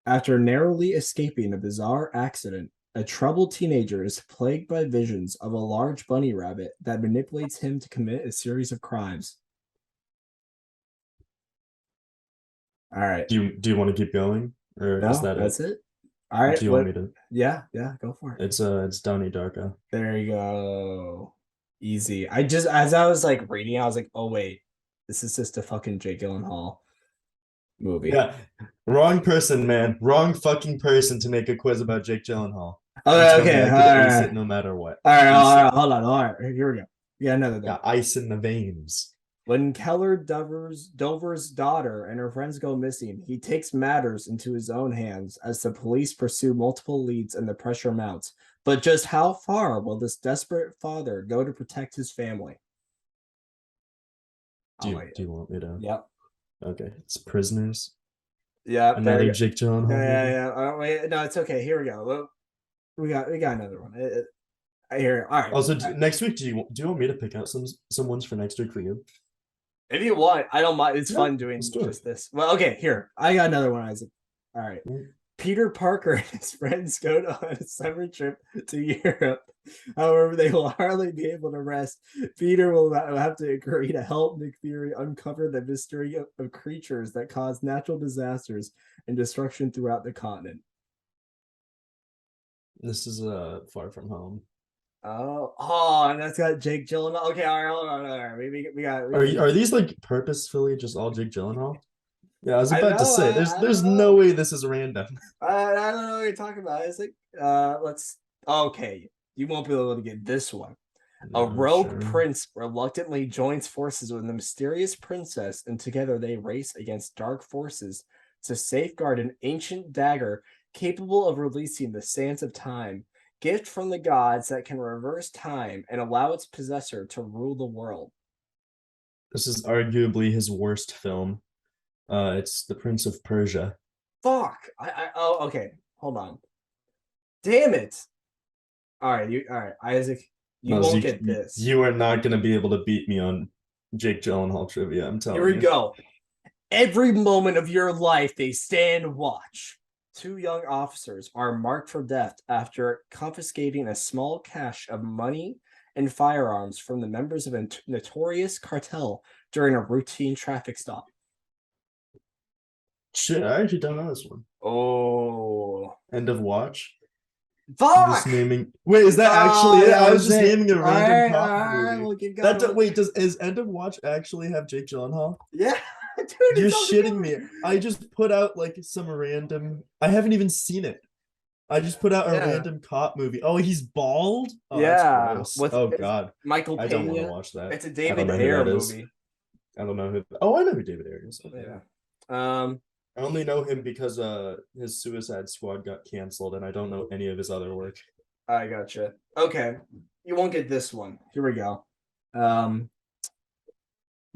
After narrowly escaping a bizarre accident, a troubled teenager is plagued by visions of a large bunny rabbit that manipulates him to commit a series of crimes. All right. Do you want to keep going, or is No, that it? that's it. All right. Do you want What? me to? Yeah, yeah, go for it. It's Donnie Darko. There you go. Easy. I just, as I was like reading, I was like, oh, wait, this is just a fucking Jake Gyllenhaal movie. Yeah, wrong person, man. Wrong fucking person to make a quiz about Jake Gyllenhaal and Okay, tell me okay. I All could ace it right. no matter what. All right. Ace All it. right. Hold on. All right. Here we go. Yeah, another thing. Got ice in the veins. When Keller Dover's daughter and her friends go missing, he takes matters into his own hands as the police pursue multiple leads and the pressure mounts. But just how far will this desperate father go to protect his family? Do I'll you wait. do you want me to? Yep. Okay, it's Prisoners. Yep. There Another you go. Jake Gyllenhaal Yeah, movie. yeah. Wait, no, it's okay. Here we go. We got another one. I hear. All right. Also, All right. next week, do you want me to pick out some ones for next week for you? If you want, I don't mind. It's Yeah, fun let's doing do it. just this. Well, okay. Here, I got another one, Isaac. All right. Peter Parker and his friends go on a summer trip to Europe. However, they will hardly be able to rest. Peter will have to agree to help Nick Fury uncover the mystery of creatures that cause natural disasters and destruction throughout the continent. This is Far From Home. And that's got Jake Gyllenhaal. Okay, all right, hold on, all right. Are these like purposefully just all Jake Gyllenhaal? Yeah, I was I about to know, say I there's don't no know. way this is random. I don't know what you're talking about. It's like, let's. Okay, you won't be able to get this one. A No, rogue sure. prince reluctantly joins forces with a mysterious princess, and together they race against dark forces to safeguard an ancient dagger capable of releasing the sands of time, gift from the gods that can reverse time and allow its possessor to rule the world. This is arguably his worst film. It's The Prince of Persia. Fuck. Oh, okay. Hold on. Damn it. All right, Isaac. You No, won't get this. you are not going to be able to beat me on Jake Gyllenhaal trivia. I'm Here telling we you. go. Every moment of your life, they stand watch. Two young officers are marked for death after confiscating a small cache of money and firearms from the members of a notorious cartel during a routine traffic stop. Shit, I actually don't know this one. Oh, End of Watch. I'm just fuck! naming. Wait, is that actually Oh, it? that I was was just it. naming a random cop All right, movie. we'll keep going. Wait, does is End of Watch actually have Jake Gyllenhaal? Yeah, dude, You're it's on the shitting cover. me. I just put out like some random. I haven't even seen it. I just put out a Yeah, random cop movie. Oh, he's bald? Oh, that's yeah. gross. With Oh it's God. Michael I don't want to Pena. watch that. It's a I don't David know who Ayer that is. movie. I don't know who. Oh, I know who David Ayer is. Okay. Yeah. Um, I only know him because his Suicide Squad got canceled, and I don't know any of his other work. I gotcha. Okay. You won't get this one. Here we go. Um,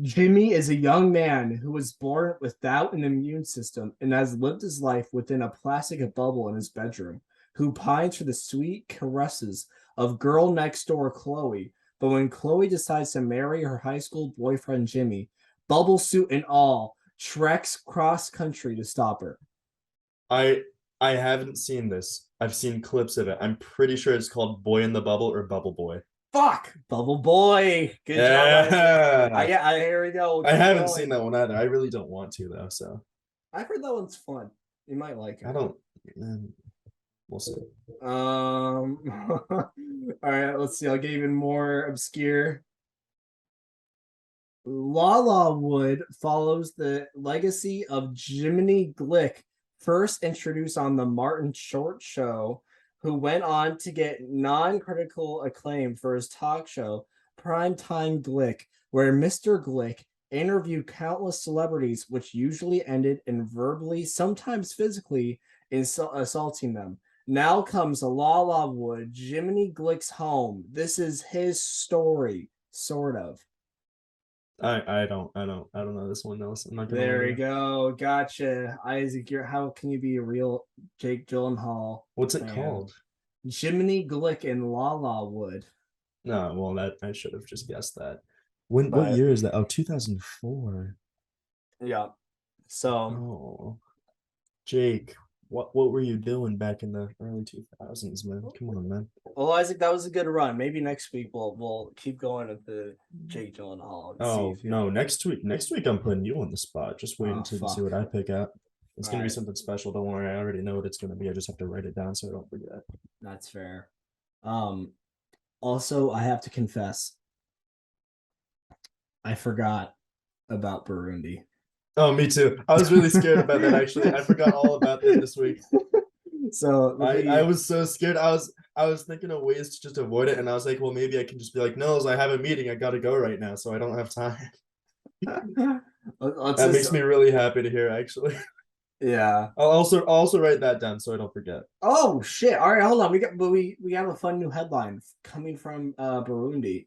Jimmy is a young man who was born without an immune system and has lived his life within a plastic bubble in his bedroom, who pines for the sweet caresses of girl next door Chloe. But when Chloe decides to marry her high school boyfriend Jimmy, bubble suit and all, treks cross country to stop her. I I haven't seen this. I've seen clips of it. I'm pretty sure it's called Boy in the Bubble or Bubble Boy. Fuck, Bubble Boy. Good job, Isaac. Yeah. Here we go. We'll I keep haven't seen going. that one either. I really don't want to though, so I've heard that one's fun. You might like I it. don't. We'll see. All right, let's see. I'll get even more obscure. Lala Wood follows the legacy of Jiminy Glick, first introduced on the Martin Short Show, who went on to get non-critical acclaim for his talk show, Primetime Glick, where Mr. Glick interviewed countless celebrities, which usually ended in verbally, sometimes physically, assaulting them. Now comes Lala Wood, Jiminy Glick's home. This is his story, sort of. I don't know this one, Nils. I'm not gonna lie There to we you. go. Gotcha. Isaac, how can you be a real Jake Gyllenhaal What's it fan? called? Jiminy Glick and Lala Wood. No, well that I should have just guessed that. What But year is that? Oh, 2004. yeah. So Oh, Jake. what were you doing back in the early 2000s, man? Come on, man. Well, Isaac, that was a good run. Maybe next week we'll keep going with the Jake Gyllenhaal and see Oh if you. no, next week I'm putting you on the spot. Just wait Oh until you see fuck! what I pick out. It's All gonna be right, something special. Don't worry, I already know what it's gonna be. I just have to write it down so I don't forget. that's fair. Um. Also, I have to confess, I forgot about Burundi. Oh, me too. I was really scared about that actually. I forgot all about that this week. So I was so scared. I was thinking of ways to just avoid it, and I was like, well, maybe I can just be like, Nils, I have a meeting. I gotta go right now, so I don't have time. let's That just makes me really happy to hear, actually. yeah. I'll also write that down so I don't forget. Oh shit! All right, hold on. We have a fun new headline coming from Burundi.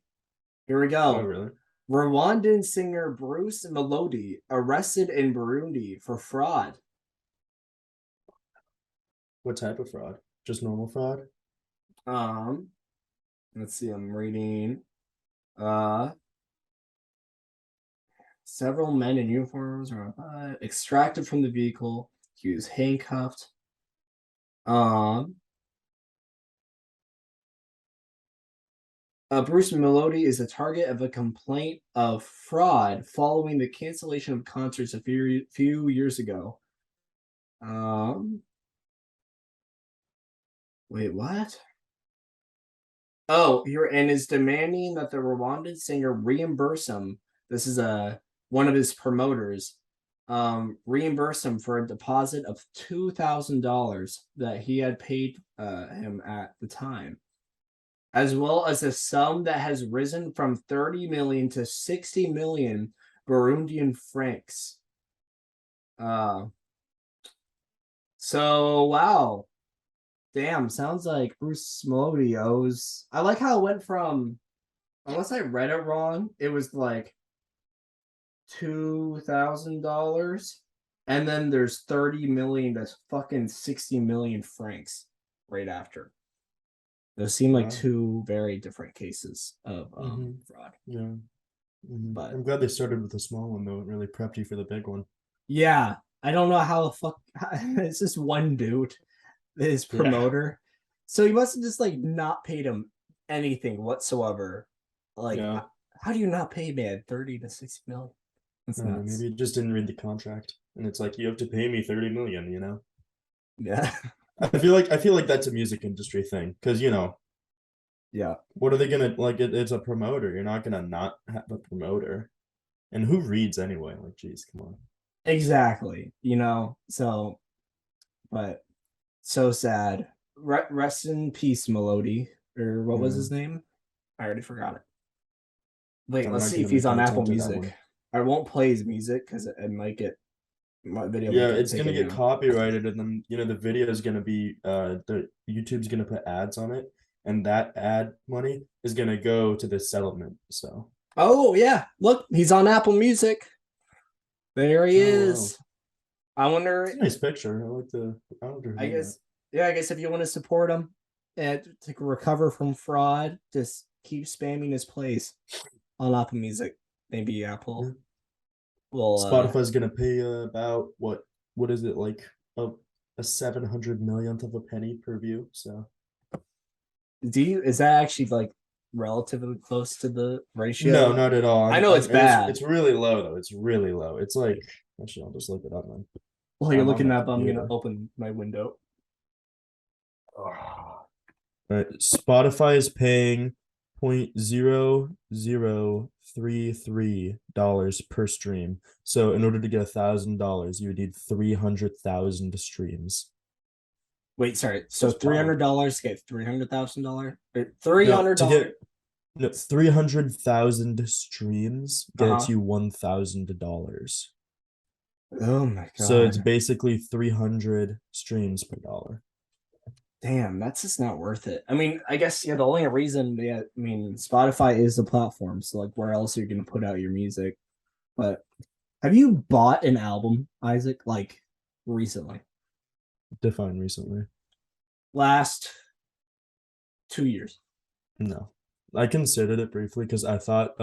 Here we Oh, go. really? Rwandan singer Bruce Melody arrested in Burundi for fraud. What type of fraud? Just normal fraud? Um, let's see. I'm reading. Uh, several men in uniforms were extracted from the vehicle. He was handcuffed. Um, Bruce Melody is the target of a complaint of fraud following the cancellation of concerts a few years ago. Um, wait, what? Oh, here and is demanding that the Rwandan singer reimburse him. This is one of his promoters. Reimburse him for a deposit of $2,000 that he had paid him at the time, as well as a sum that has risen from 30 million to 60 million Burundian francs. Uh, so wow, damn, sounds like Bruce Melody owes. I like how it went from, unless I read it wrong, it was like $2,000, and then there's 30 million to fucking 60 million francs right after. Those seem like Wow. two very different cases of Mm-hmm. fraud. Yeah. Mm-hmm. But I'm glad they started with the small one though. It really prepped you for the big one. yeah, I don't know how the fuck it's just one dude, his Yeah. promoter. So he must have just like not paid him anything whatsoever. Like, Yeah. how do you not pay man 30 to 60 million? That's I don't know. nuts. Maybe you just didn't read the contract, and it's like you have to pay me 30 million. Yeah. I feel like that's a music industry thing because Yeah. what are they gonna like? It's a promoter. You're not gonna not have a promoter. And who reads anyway? Like, geez, come on. Exactly. So, but so sad. Rest in peace, Melody. Or what was Yeah, his name? I already forgot it. Wait, I'm let's not see gonna if he's make on an Apple attempt at that Music. one. I won't play his music because it might get my video might Yeah, get it's gonna taken get down. copyrighted, and then the video is gonna be the YouTube's gonna put ads on it, and that ad money is gonna go to the settlement. So, Oh yeah, look, he's on Apple Music. There he oh wow, is. I it's a wonder. nice picture. I like to I hear that. guess. Yeah, I guess if you want to support him and to recover from fraud, just keep spamming his plays on Apple Music. Maybe Yeah. Apple will. Spotify's gonna pay about what is it like a a 700 millionth of a penny per view. So Is that actually like relatively close to the no, ratio? not at all. I know it's It's bad. really low though. It's really low. It's like actually I'll just look it up, man. While you're I'm on looking my up, I'm gonna computer. open my window. All right, Spotify is paying 0.0033 dollars per stream. So in order to get $1,000, you would need 300,000 streams. Wait, sorry. So That's wild. $300 get $300,000. three No, hundred to dollars. get no 300,000 streams Uh gets huh. you $1,000. Oh my So it's god. basically 300 streams per dollar. Damn, that's just not worth it. I mean, I guess yeah. The only reason, yeah, I mean, Spotify is the platform, so like, where else are you gonna put out your music? But have you bought an album, Isaac? Like recently, Define recently. last 2 years? No. I considered it briefly because I thought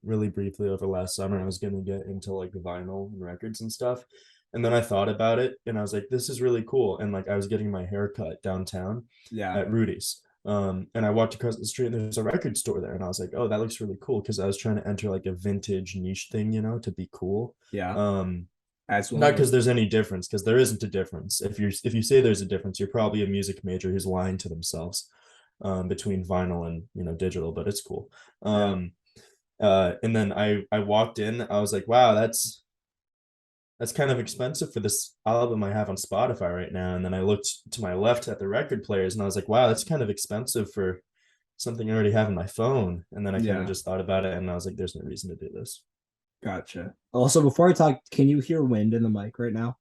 really briefly over last summer I was gonna get into like vinyl and records and stuff. And then I thought about it and I was like, this is really cool. And like I was getting my hair cut downtown Yeah. at Rudy's. And I walked across the street and there's a record store there. And I was like, oh, that looks really cool. Cause I was trying to enter like a vintage niche thing, you know, to be cool. Yeah. Um, not Absolutely. because there's any difference, because there isn't a difference. If you say there's a difference, you're probably a music major who's lying to themselves, between vinyl and digital, but it's cool. Yeah. And then I walked in, I was like, wow, that's kind of expensive for this album I have on Spotify right now. And then I looked to my left at the record players and I was like, wow, that's kind of expensive for something I already have in my phone. And then I kind of Yeah. just thought about it and I was like, there's no reason to do this. Gotcha. Also, before I talk, can you hear wind in the mic right now?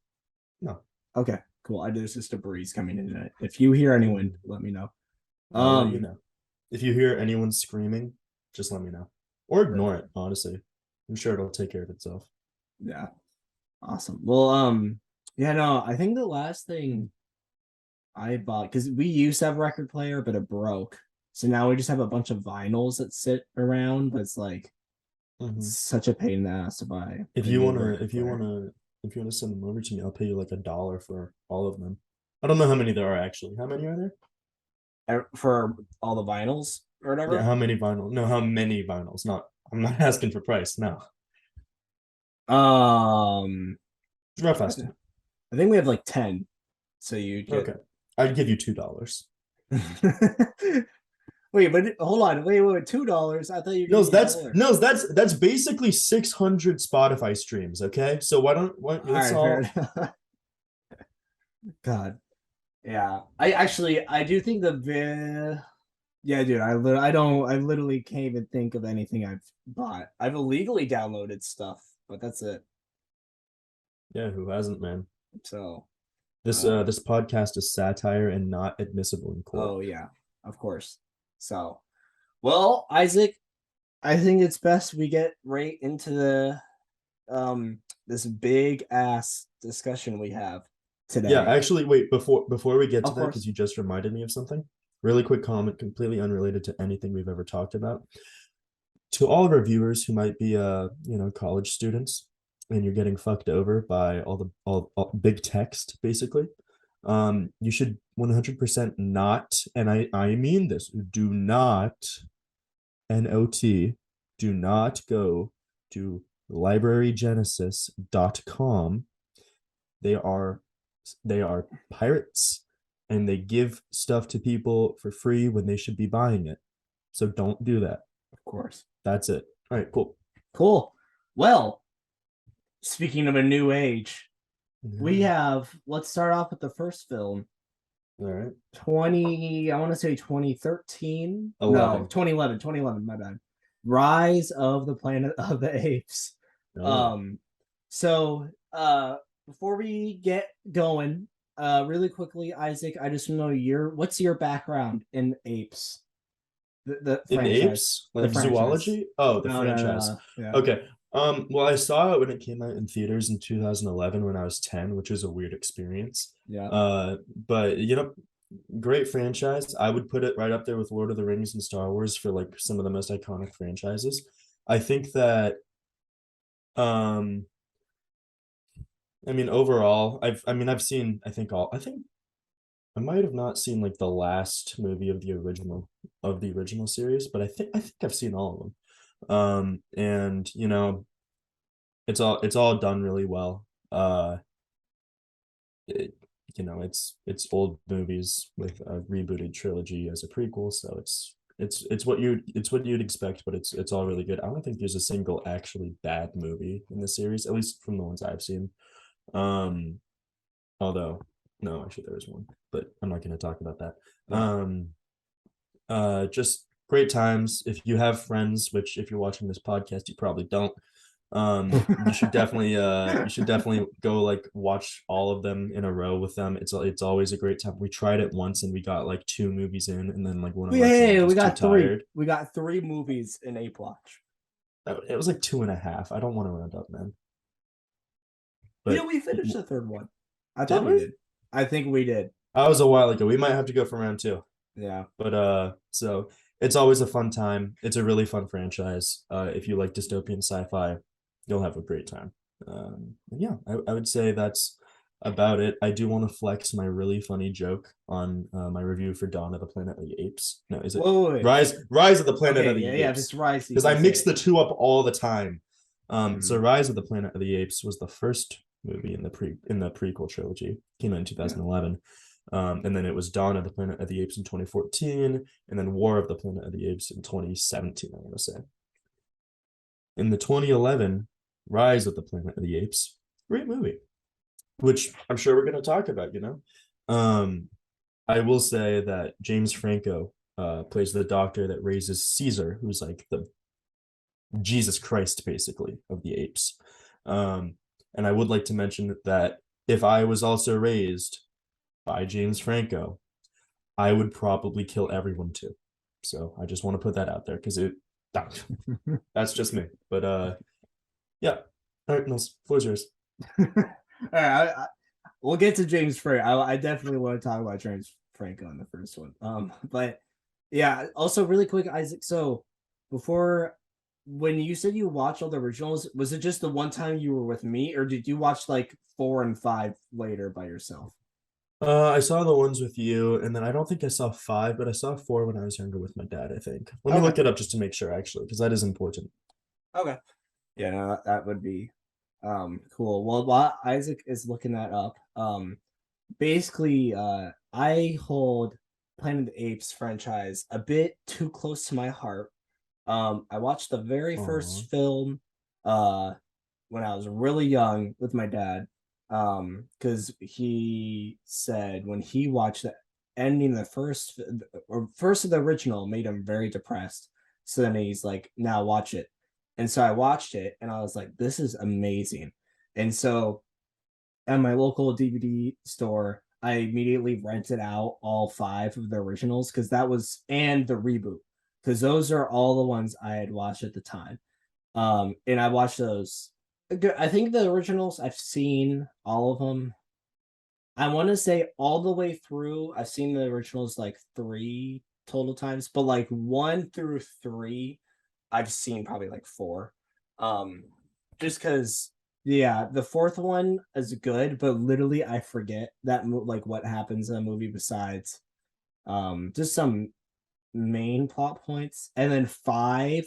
No. Okay, cool. There's just a breeze coming in it. If you hear any wind, let me know. I'll let you Um, know. If you hear anyone screaming, just let me know. Or ignore it, honestly. I'm sure it'll take care of itself. yeah, awesome. Well, yeah, no, I think the last thing I bought, because we used to have a record player, but it broke. So now we just have a bunch of vinyls that sit around, but it's like it's Mm-hmm. such a pain in the ass to buy If a you new wanna, record if you player. wanna, if you wanna send them over to me, I'll pay you like $1 for all of them. I don't know how many there are actually. How many are there? For all the vinyls or Yeah, whatever. how many vinyl? No, how many vinyls? Not. I'm not asking for price. No, Um, rough I estimate. think we have like 10. So you get Okay, I'd give you $2. wait, but hold on, wait, $2. I thought you gave No, me a dollar. that's basically 600 Spotify streams. Okay, so All let's right, fair all. enough. God, yeah. I do think yeah, dude. I literally can't even think of anything I've bought. I've illegally downloaded stuff, but that's it. Yeah, who hasn't, man? So, This podcast is satire and not admissible in court. oh yeah, of course. So, well, Isaac, I think it's best we get right into the this big ass discussion we have Yeah, today. actually, wait, before we get to Of that, because course. you just reminded me of something. Really quick comment, completely unrelated to anything we've ever talked about. To all of our viewers who might be college students and you're getting fucked over by all big text, basically, you should 100% not, and I mean this, do not, NOT, do not go to librarygenesis.com. They are pirates and they give stuff to people for free when they should be buying it. So don't do that. Of course. That's it. All right, cool. Cool. Well, speaking of a new age, we Yeah. have let's start off with the first film. All right. 20, I want to say 2013. No, 11. 2011, 2011, my bad. Rise of the Planet of the Apes. Oh yeah. Um, so before we get going, really quickly, Isaac, I just want to know what's your background in apes? The In franchise. apes, The like franchise. zoology. Oh, the No, no, no, franchise. no. Yeah. Okay. Well, I saw it when it came out in theaters in 2011 when I was 10, which is a weird experience. Yeah. But great franchise. I would put it right up there with Lord of the Rings and Star Wars for like some of the most iconic franchises. I think that um I mean overall, I've seen I think I might have not seen like the last movie of the original series, but I think I've seen all of them. And it's all done really well. It, it's old movies with a rebooted trilogy as a prequel, so it's what you'd expect, but it's all really good. I don't think there's a single actually bad movie in the series, at least from the ones I've seen. Um, Although, no, actually there was one, but I'm not going to talk about that. Yeah. Just great times. If you have friends, which if you're watching this podcast, you probably don't, you should definitely go like watch all of them in a row with them. It's always a great time. We tried it once and we got like two movies in, and then like one of our friends Hey, we was too got three. tired. We got three movies in Ape Watch. It was like 2.5. I don't want to round up, man. You know, But we finished the third one. I did thought we we? did. I think we did. That was a while ago. We might have to go for round two. Yeah. But so it's always a fun time. It's a really fun franchise. If you like dystopian sci-fi, you'll have a great time. Yeah, I would say that's about it. I do want to flex my really funny joke on my review for Dawn of the Planet of the Apes. No, is it Whoa, wait. Rise of the Planet of Okay, yeah, the yeah. If it's Apes? Rice, you Because can I say mix it. the two up all the time. So Mhm. Rise of the Planet of the Apes was the first movie in the prequel trilogy. Came out in Yeah. 2011. And then it was Dawn of the Planet of the Apes in 2014, and then War of the Planet of the Apes in 2017, I want to say. In the 2011 Rise of the Planet of the Apes, great movie, which I'm sure we're going to talk about. Um, I will say that James Franco plays the doctor that raises Caesar, who's like the Jesus Christ, basically, of the apes. And I would like to mention that if I was also raised by James Franco, I would probably kill everyone too. So I just want to put that out there because that's just me. But yeah. All right, Nils, floor's yours. All right, we'll get to James Franco. I definitely want to talk about James Franco in the first one. But yeah, also really quick, Isaac. So before, when you said you watched all the originals, was it just the one time you were with me, or did you watch like 4 and 5 later by yourself? I saw the ones with you, and then I don't think I saw five, but I saw four when I was younger with my dad, I think. Let me Okay. look it up just to make sure, actually, because that is important. Okay. Yeah, no, that would be cool. Well, while Isaac is looking that up, basically I hold Planet of the Apes franchise a bit too close to my heart. I watched the very Aw. first film uh when I was really young with my dad. Because he said when he watched the ending the first or first of the original made him very depressed. So then he's like, now watch it. And so I watched it and I was like, this is amazing. And so at my local DVD store, I immediately rented out all 5 of the originals because that was and the reboot because those are all the ones I had watched at the time. And I watched those. I think the originals I've seen all of them. I want to say all the way through. I've seen the originals like 3 total times, but like 1 through 3, I've seen probably like 4. Um, just because, yeah, the fourth one is good, but literally I forget that like what happens in the movie besides just some main plot points, and then 5.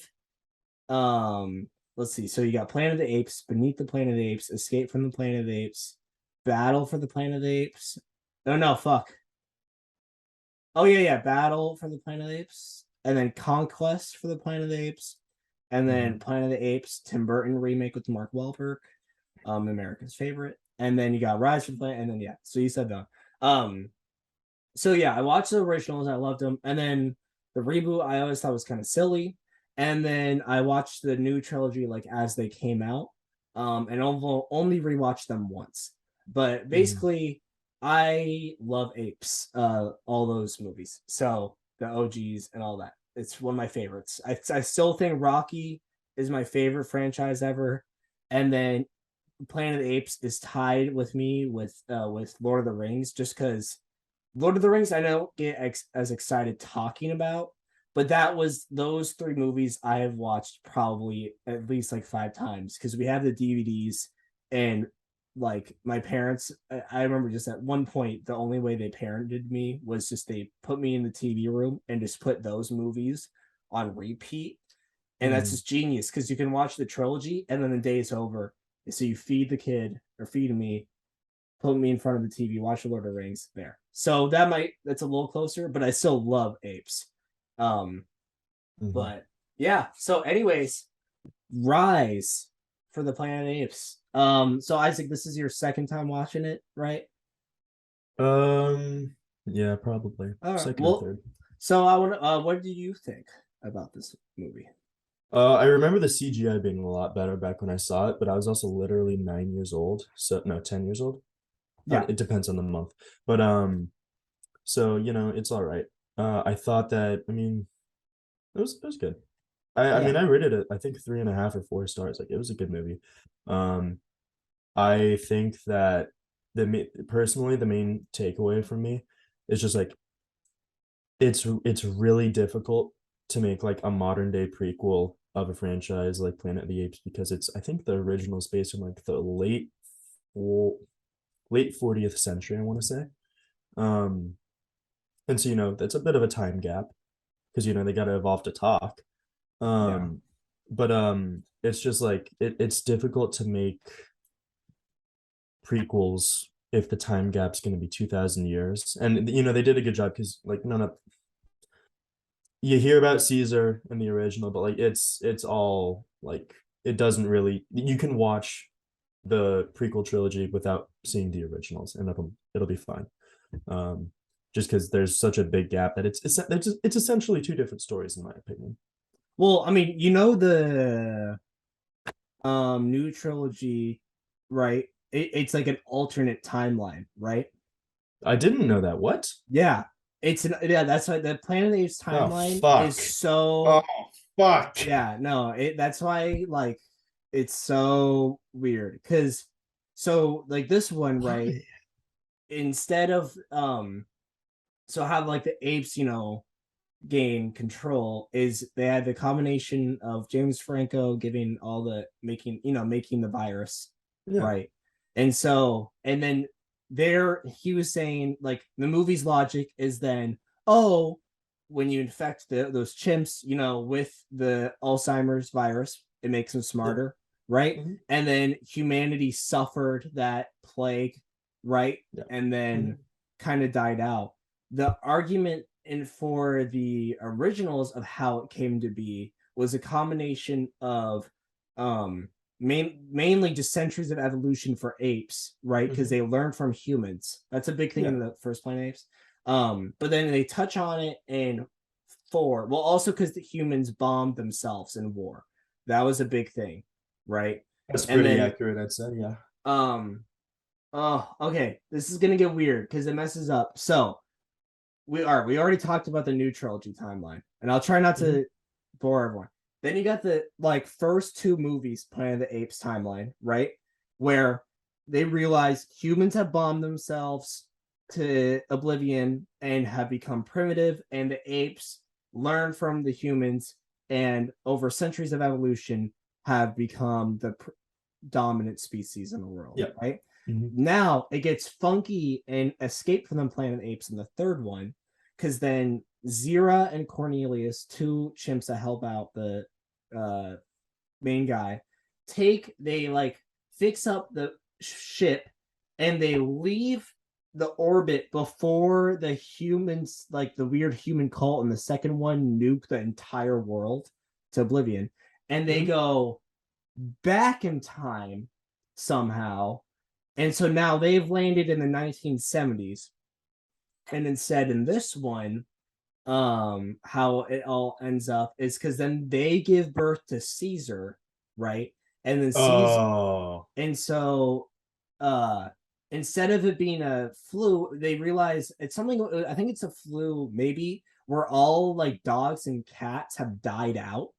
Let's see. So you got Planet of the Apes, Beneath the Planet of the Apes, Escape from the Planet of the Apes, Battle for the Planet of the Apes. Oh no, fuck. Oh yeah, yeah, Battle for the Planet of the Apes, and then Conquest for the Planet of the Apes, and then Mhm. Planet of the Apes, Tim Burton remake with Mark Wahlberg, America's favorite, and then you got Rise from the Planet, and then yeah. So you said that. Um, so yeah, I watched the originals, I loved them, and then the reboot I always thought was kind of silly, and then I watched the new trilogy like as they came out, and only rewatched them once. But Mhm. basically, I love Apes, all those movies, so the OGs and all that. It's one of my favorites. I still think Rocky is my favorite franchise ever, and then Planet of the Apes is tied with me with Lord of the Rings, just because Lord of the Rings, I don't get as excited talking about, but that was those 3 movies I have watched probably at least like 5 times because we have the DVDs and like my parents. I remember just at one point the only way they parented me was just they put me in the TV room and just put those movies on repeat, and that's Mhm. just genius because you can watch the trilogy and then the day is over. So you feed the kid or feed me, put me in front of the TV, watch the Lord of the Rings there. So that's a little closer, but I still love apes. Um, Mhm. but yeah. So, anyways, Rise for the Planet of the Apes. So Isaac, this is your second time watching it, right? Yeah, probably All right. second or Well, third. so I want to. What do you think about this movie? I remember the CGI being a lot better back when I saw it, but I was also literally 9 years old. So no, 10 years old. Yeah. It depends on the month. But so it's all right. I thought that. I mean, it was good. I Yeah. mean, I rated it. I think 3.5 or 4 stars. Like it was a good movie. Um, I think that personally the main takeaway from me is just like it's really difficult to make like a modern day prequel of a franchise like Planet of the Apes because it's I think the original is based in like the late 40th century, I want to say. Um, and so that's a bit of a time gap because they got to evolve to talk. Yeah. But it's just like it's difficult to make prequels if the time gap's going to be 2000 years. And they did a good job because like none of you hear about Caesar in the original, but like it's all like it doesn't really you can watch the prequel trilogy without seeing the originals and it'll be fine. Just because there's such a big gap that it's essentially two different stories in my opinion. Well, I mean, the new trilogy, right? It's like an alternate timeline, right? I didn't know that. What? Yeah. That's why the Planet of the Apes Oh timeline is fuck. Oh so fuck. yeah, no, that's why like it's so weird. Cause so like this one, right? Why? Instead of so how like the apes, gain control is they had the combination of James Franco giving all the making the virus, Yeah. right? And then there he was saying like the movie's logic is then, oh, when you infect those chimps, with the Alzheimer's virus, it makes them Yeah. smarter, right? Mm-hmm. And then humanity suffered that plague, right? Yeah. And then Mm-hmm. kind of died out. The argument and for the originals of how it came to be was a combination of mainly just centuries of evolution for apes, right? Because Mm-hmm. they learned from humans. That's a big thing Yeah. in the first Planet Apes. But then they touch on it in four. Well, also because the humans bombed themselves in war. That was a big thing, right? That's And pretty then accurate, I'd say. Yeah. um oh okay, this is gonna get weird because it messes up. So we already talked about the new trilogy timeline, and I'll try not Mm-hmm. to bore everyone. Then you got the like first two movies, Planet of the Apes timeline, right? Where they realize humans have bombed themselves to oblivion and have become primitive, and the apes learn from the humans, and over centuries of evolution have become the dominant species in the world, Yeah. right? Mm-hmm. Now it gets funky and Escape from the Planet of the Apes in the third one, because then Zira and Cornelius, two chimps that help out the uh, main guy, they like fix up the ship and they leave the orbit before the humans, like the weird human cult in the second one, nuke the entire world to oblivion. And they Mm-hmm. go back in time somehow. And so now they've landed in the 1970s. And instead, in this one, how it all ends up is because then they give birth to Caesar, right? And then Caesar, Oh. and so uh instead of it being a flu, they realize it's something. I think it's a flu, maybe, where all like dogs and cats have died out,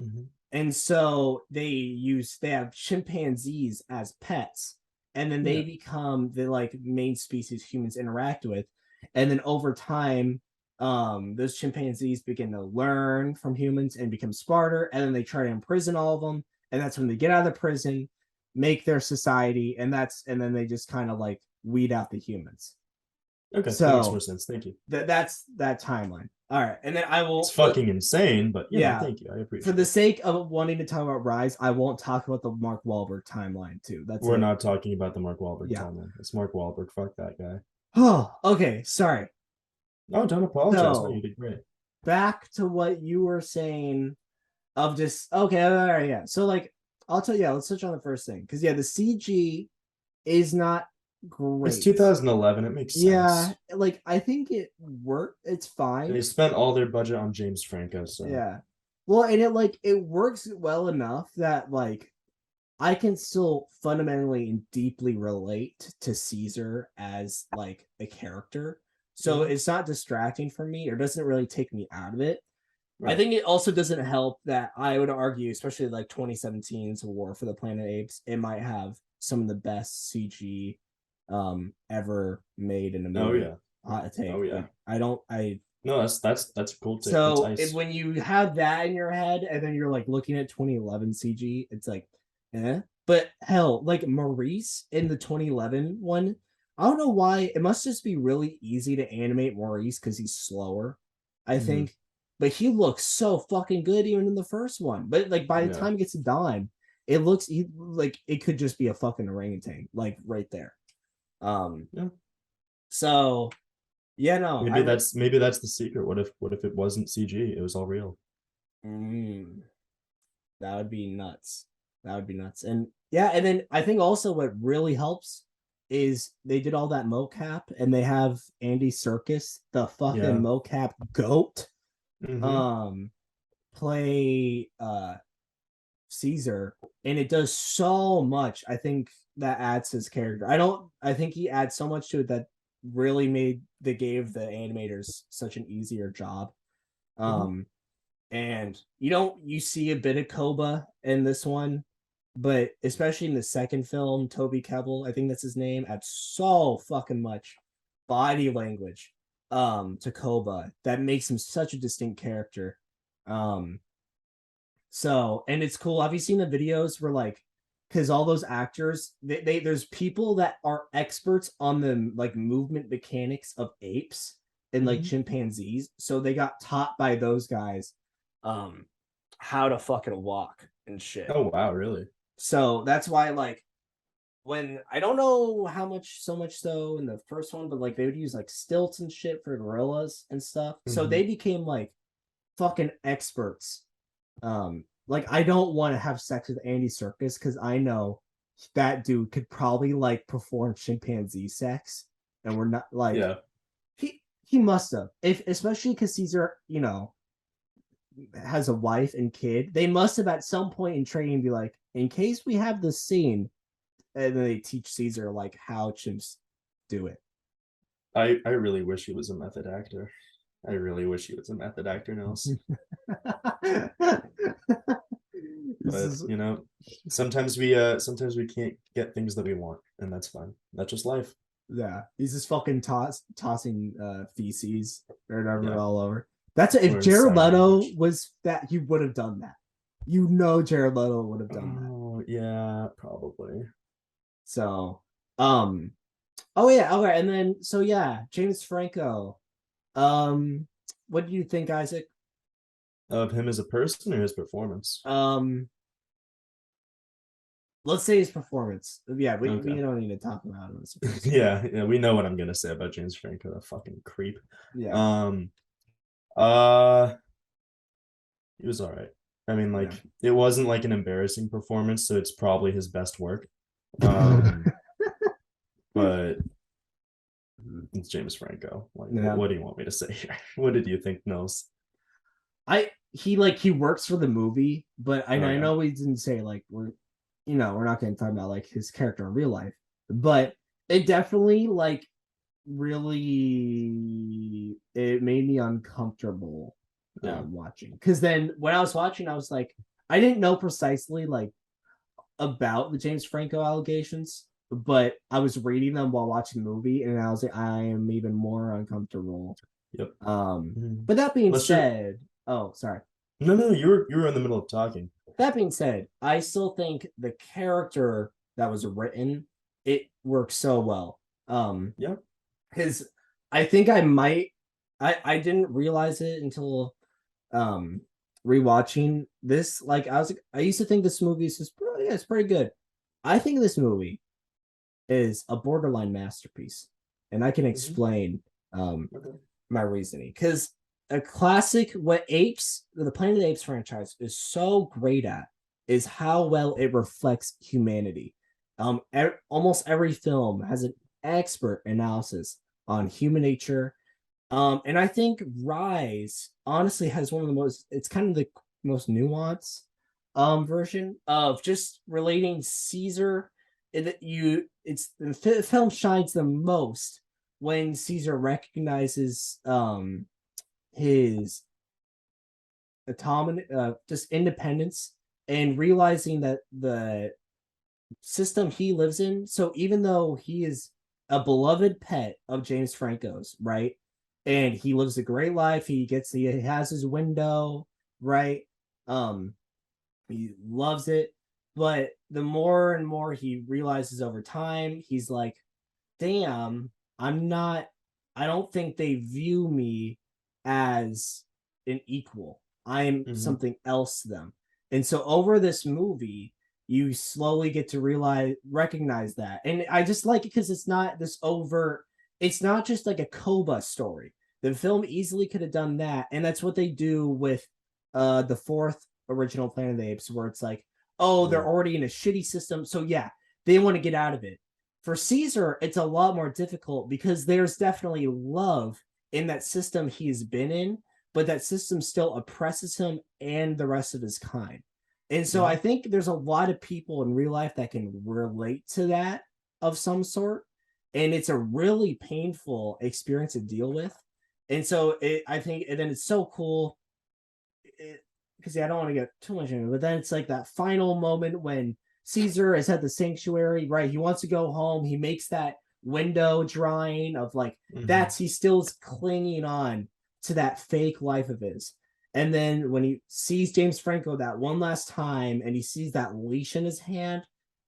Mm-hmm. and so they have chimpanzees as pets, and then they Yeah. become the like main species humans interact with, and then over time those chimpanzees begin to learn from humans and become smarter, and then they try to imprison all of them, and that's when they get out of the prison, make their society, and then they just kind of like weed out the humans. Okay, that makes more So sense. Thank you. that's that timeline. All right, and then I It's will fucking insane, but yeah, thank you. I for appreciate the it. sake of wanting to talk about Rise, I won't talk about the Mark Wahlberg timeline too. That's We're a not talking about the Mark Wahlberg yeah. timeline. It's Mark Wahlberg. Fuck that guy. Oh, okay. Sorry. Oh, don't apologize. No, you So did great. back to what you were saying of just okay. All right, yeah. So like, I'll tell you. Yeah, let's touch on the first thing because yeah, the CG is not It's great. 2011. It makes Yeah, sense. like I think it worked. It's fine. They spent all their budget on James Franco, so Yeah. Well, and it works well enough that like I can still fundamentally and deeply relate to Caesar as like a character. So mhm. it's not distracting for me or doesn't really take me out of it. I Right. think it also doesn't help that I would argue, especially like 2017's War for the Planet of Apes, it might have some of the best CG ever made in a Oh movie. yeah. Hot take, Oh but yeah. No, that's a cool take. That's So ice. when you have that in your head and then you're like looking at 2011 CG, it's like, eh. But hell, like Maurice in the 2011 one, I don't know why. It must just be really easy to animate Maurice because he's slower, I Hmm. think. But he looks so fucking good even in the first one. But like by the Yeah. time it gets to Dime, it looks like it could just be a fucking orangutan, like right there. Um, Yeah. so yeah, no, Maybe that's the secret. What if it wasn't CG? It was all real. mm, that would be nuts. That would be nuts. And yeah, and then I think also what really helps is they did all that mocap and they have Andy Serkis, the fucking Yeah. mocap goat, Hmm. um, play Ceasar, and it does so much. I think that adds his character. I think he adds so much to it that really gave the animators such an easier job. Hmm. Um, and you see a bit of Koba in this one, but especially in the second film, Toby Kebbell, I think that's his name, adds so fucking much body language to Koba that makes him such a distinct character. Um so, and it's cool. Have you seen the videos where like, because all those actors, there's people that are experts on the like movement mechanics of apes and like Hmm. chimpanzees, so they got taught by those guys, um, how to fucking walk and shit. Oh wow, really? So that's why like when I don't know how much so much so in the first one, but like they would use like stilts and shit for gorillas and stuff. So Hmm. they became like fucking experts. Like I don't want to have sex with Andy Serkis because I know that dude could probably like perform chimpanzee sex, and we're not like Yeah. he must have, if especially because Caesar, has a wife and kid. They must have at some point in training be like, in case we have this scene, and then they teach Caesar like how chimps do it. I really wish he was a method actor. I really wish he was a method actor, Nils. This But is sometimes we can't get things that we want, and that's fine. That's just life. Yeah, he's just fucking tossing feces or whatever Yeah. all over. That's if Or Jared inside Leto language. was that, he would have done that. You know, Jared Leto would have done that. Oh yeah, probably. So, um, oh yeah, okay, and then so yeah, James Franco. Um, what do you think, Isaac? Of him as a person or his performance? Um, let's say his performance. Yeah, we Okay. don't need to talk about him as a person. Yeah, we know what I'm gonna say about James Franco, that fucking creep. Yeah, Um, uh, he was all right. I mean, yeah. like, it wasn't like an embarrassing performance, so it's probably his best work. Um, but it's James Franco. Like, Yeah. what do you want me to say here? What did you think, Nils? He works for the movie, but Oh I yeah. know we didn't say like we're not going to talk about like his character in real life, but it definitely like really it made me uncomfortable Yeah. watching, because then when I was watching I was like I didn't know precisely like about the James Franco allegations, but I was reading them while watching the movie and I was like I am even more uncomfortable. Yep. Mhm. But that being Unless you're said, oh sorry. no, you were in the middle of talking. That being said, I still think the character that was written, it works so well. Yep. His I think I might I didn't realize it until um rewatching this. Like I used to think this movie is just yeah, it's pretty good. I think this movie is a borderline masterpiece, and I can Hmm. explain um Okay. my reasoning, because a classic, what the Planet of the Apes franchise is so great at is how well it reflects humanity. Almost every film has an expert analysis on human nature. And I think Rise honestly has one of the most, it's kind of the most nuanced version of just relating Caesar. The film shines the most when Caesar recognizes his autonomy, just independence, and realizing that the system he lives in. So even though he is a beloved pet of James Franco's, right? and he lives a great life. He has his window, right? Um, he loves it. But the more and more he realizes over time, he's like, damn, I'm not, I don't think they view me as an equal. I'm Mm-hmm. something else to them. And so over this movie, you slowly get to recognize that. And I just like it because it's not this overt, it's not just like a Koba story. The film easily could have done that. And that's what they do with the fourth original Planet of the Apes, where it's like, oh, Yeah. they're already in a shitty system. So yeah, they want to get out of it. For Ceasar, it's a lot more difficult because there's definitely love in that system he's been in, but that system still oppresses him and the rest of his kind. And so Mm-hmm. I think there's a lot of people in real life that can relate to that of some sort. And it's a really painful experience to deal with. And so I think, and then it's so cool because yeah, I don't want to get too much into it, but then it's like that final moment when Ceasar is at the sanctuary, right? He wants to go home. He makes that window drawing of like Mm-hmm. that's he still is clinging on to that fake life of his. And then when he sees James Franco that one last time and he sees that leash in his hand,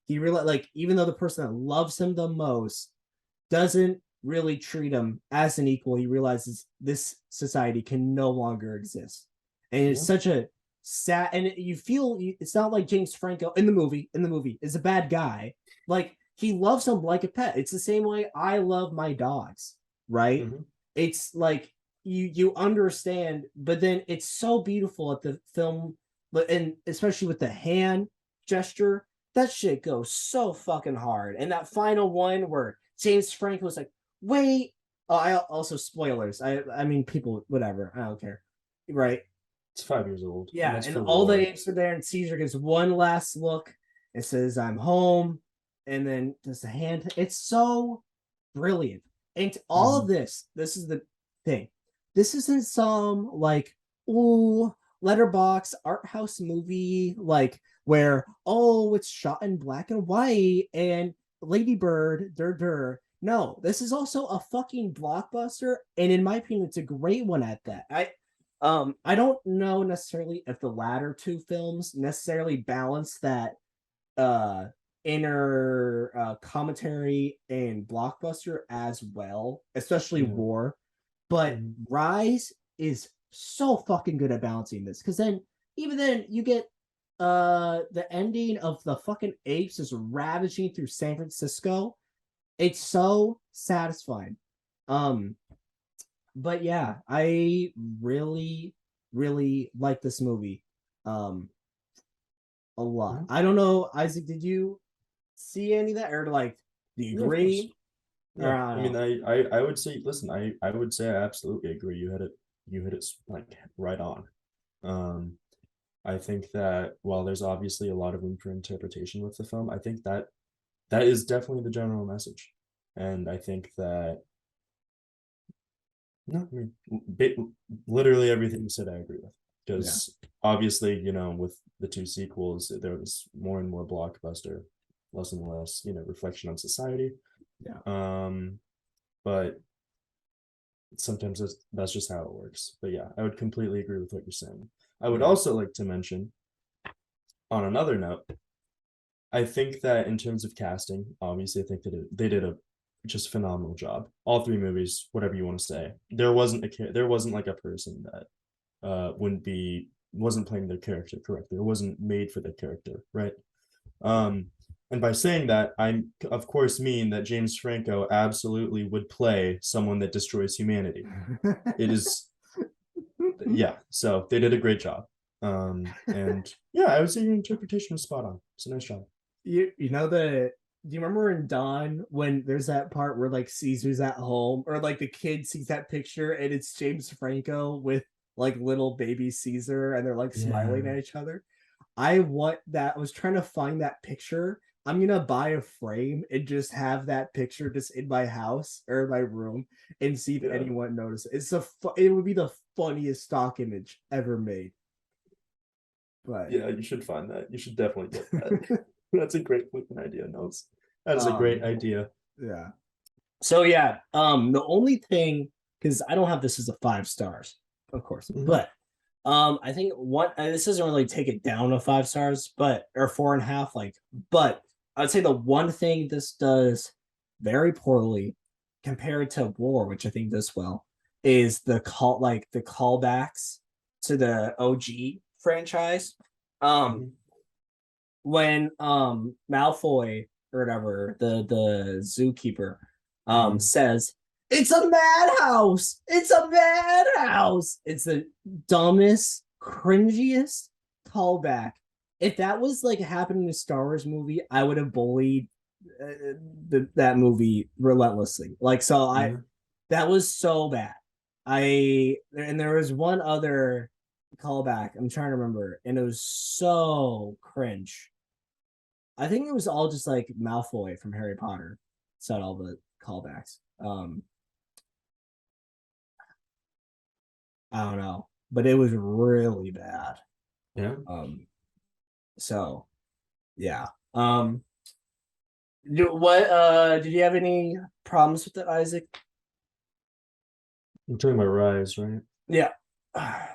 he really like even though the person that loves him the most doesn't really treat him as an equal, he realizes this society can no longer exist. And it's Yeah. such a sad, and you feel it's not like James Franco in the movie is a bad guy. Like he loves him like a pet. It's the same way I love my dogs, right? Mm-hmm. It's like you understand, but then it's so beautiful at the film, but and especially with the hand gesture, that shit goes so fucking hard. And that final one where James Franco was like, wait. Oh, I also spoilers. I mean people, whatever. I don't care. Right. It's 5 years old, and Yeah, that's and for all the war. apes are there, and Caesar gives one last look and says, I'm home. And then does the hand. It's so brilliant. And all Mm-hmm. of this is the thing. This isn't some like, ooh, letterbox art house movie, like where, oh, it's shot in black and white and Ladybird, No, this is also a fucking blockbuster, and in my opinion, it's a great one at that. I don't know necessarily if the latter two films necessarily balance that uh inner commentary and blockbuster as well, especially Yeah. War. But Mm-hmm. Rise is so fucking good at balancing this because then even then you get the ending of the fucking apes just ravaging through San Francisco. It's so satisfying. Um, but yeah, I really, really like this movie. Um, a lot. Mm-hmm. I don't know, Isaac, did you see any of that? Or like, do you Yeah, of course. agree? Or Yeah, I I don't mean, know. I would say, listen, I would say I absolutely agree. You hit it like right on. Um, I think that while there's obviously a lot of room for interpretation with the film, I think that that is definitely the general message, and I think that no, I mean, literally everything you said, I agree with. Yeah. Because obviously, with the two sequels, there was more and more blockbuster, less and less, reflection on society. Yeah. Um, but sometimes that's just how it works. But yeah, I would completely agree with what you're saying. I would Yeah. also like to mention, on another note, I think that in terms of casting, obviously, I think that they did a just phenomenal job. All three movies, whatever you want to say, there wasn't like a person that wasn't playing their character correctly. It wasn't made for their character, right? Yeah. Um, and by saying that, I'm of course mean that James Franco absolutely would play someone that destroys humanity. It is, yeah. So they did a great job. And yeah, I would say your interpretation was spot on. It's a nice job. you know the do you remember in Dawn when there's that part where like Caesar's at home or like the kid sees that picture and it's James Franco with like little baby Caesar and they're like smiling Yeah, at each other? I want that. I was trying to find that picture. I'm gonna buy a frame and just have that picture just in my house or my room and see if yeah, anyone notices. It would be the funniest stock image ever made. But yeah. You should find that. You should definitely get that. That's a great flipping idea, Nils. That is a great um idea. yeah. So yeah, the only thing because I don't have this as a 5 stars, of course, Mhm. but I think one this doesn't really take it down to 5 stars, but or 4.5, like, but I'd say the one thing this does very poorly compared to War, which I think does well, is the callbacks to the OG franchise. Um, Mhm. when Malfoy or whatever, the zookeeper, Mhm. says, "It's a madhouse! It's a madhouse!" It's the dumbest, cringiest callback. If that was like happening in a Star Wars movie, I would have bullied that movie relentlessly. Like, so I Yeah. that was so bad. And there was one other callback I'm trying to remember, and it was so cringe. I think it was all just like Malfoy from Harry Potter said all the callbacks. I don't know, but it was really bad. Yeah. Um, so yeah. What did you have any problems with it, Isaac? I'm talking about Rise, right? Yeah. I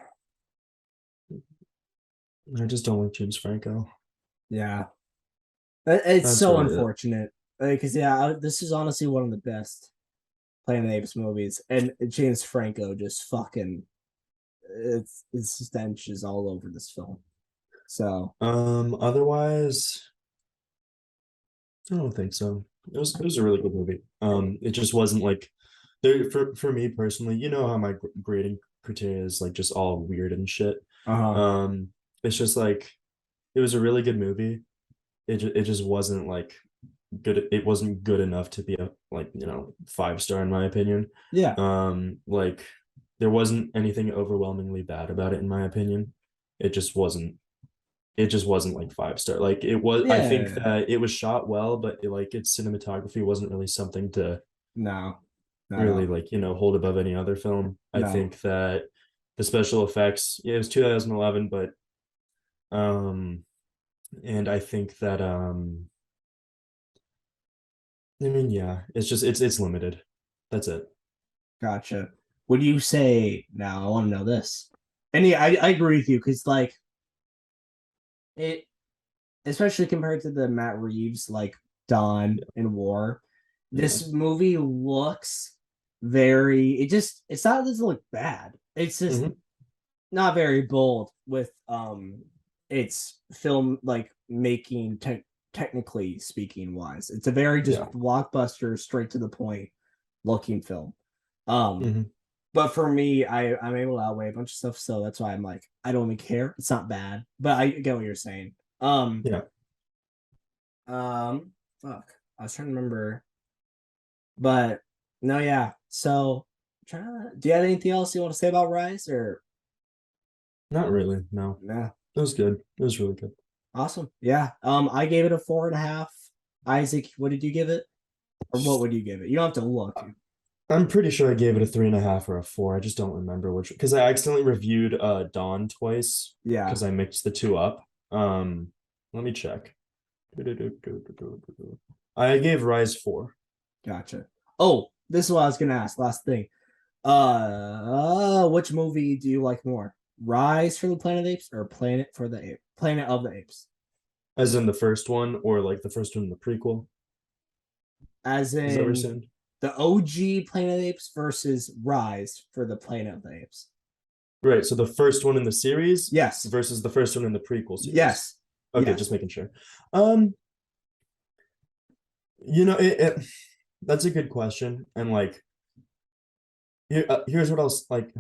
just don't like James Franco. Yeah. It's That's so really it. unfortunate. Because yeah, this is honestly one of the best Planet of the Apes movies, and James Franco just fucking it's stench is all over this film. So Otherwise, I don't think so. It was a really good movie. It just wasn't like there for me personally. You know how my grading criteria is like just all weird and shit. uh-huh. Um, it's just like it was a really good movie. It just wasn't like good. It wasn't good enough to be a like 5 star in my opinion. Yeah. Like there wasn't anything overwhelmingly bad about it in my opinion. It just wasn't it just wasn't like 5 star. Like it was, I think Yeah. that it was shot well, but like its cinematography wasn't really something to No. really No. like, hold above any other film. I No. think that the special effects, yeah, it was 2011, but um and I think that I mean, yeah, it's limited. That's it. Gotcha. Would you say now? I want to know this. And yeah, I agree with you because like it, especially compared to the Matt Reeves like Dawn in War, Yeah. this movie looks very. It's not it doesn't look bad. It's just Hmm. not very bold with its film like making technically speaking wise. It's a very just Yeah. blockbuster, straight to the point looking film. Um, Hmm. but for me, I'm able to outweigh a bunch of stuff, so that's why I'm like I don't even care. It's not bad, but I get what you're saying. Yeah. Um, fuck, I was trying to remember, but no, yeah. So, do you have anything else you want to say about Rise or Not really. No. nah? It was good. It was really good. Awesome. Yeah. I gave it a 4.5. Isaac, what did you give it? Or what would you give it? You don't have to look. I'm pretty sure I gave it a 3.5 or a 4. I just don't remember which, because I accidentally reviewed Dawn twice Yeah, because I mixed the two up. Let me check. I gave Rise 4. gotcha. Oh, this is what I was gonna ask. Last thing. Which movie do you like more? Rise for the Planet of the Apes or Planet of the Apes? As in the first one, or like the first one in the prequel. As Is that what you're in saying? the OG Planet of the Apes versus Rise for the Planet of the Apes. Right. So the first one in the series Yes. versus the first one in the prequel series. Yes. Okay, Yes. just making sure. Um, that's a good question. And like here's what else like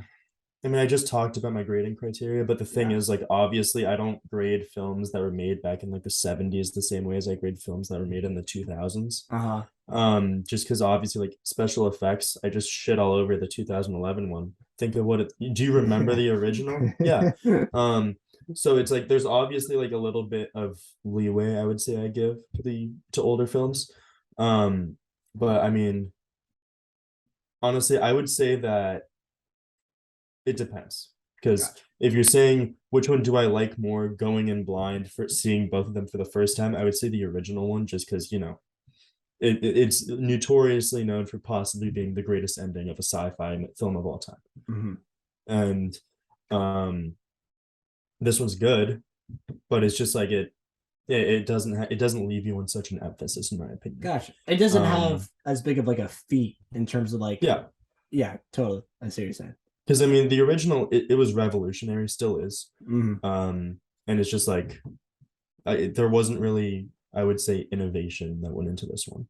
I mean, I just talked about my grading criteria, but the thing Yeah. is, like, obviously, I don't grade films that were made back in like the 70s the same way as I grade films that were made in the 2000s. Uh-huh. Just because obviously, like, special effects, I just shit all over the 2011 one. Think of what it, do you remember the original? Yeah. Um, so it's like there's obviously like a little bit of leeway, I would say I give to older films. Um, but I mean, honestly, I would say that it depends. Because Gotcha. if you're saying which one do I like more going in blind for seeing both of them for the first time, I would say the original one just because, it's notoriously known for possibly being the greatest ending of a sci-fi film of all time. Mm-hmm. And this one's good, but it's just like it doesn't leave you on such an emphasis, in my opinion. Gotcha. It doesn't Um, have as big of like a feat in terms of like, yeah, yeah, totally. I see what you're saying. because I mean the original it was revolutionary, still is. Mm-hmm. And it's just like there wasn't really, I would say, innovation that went into this one.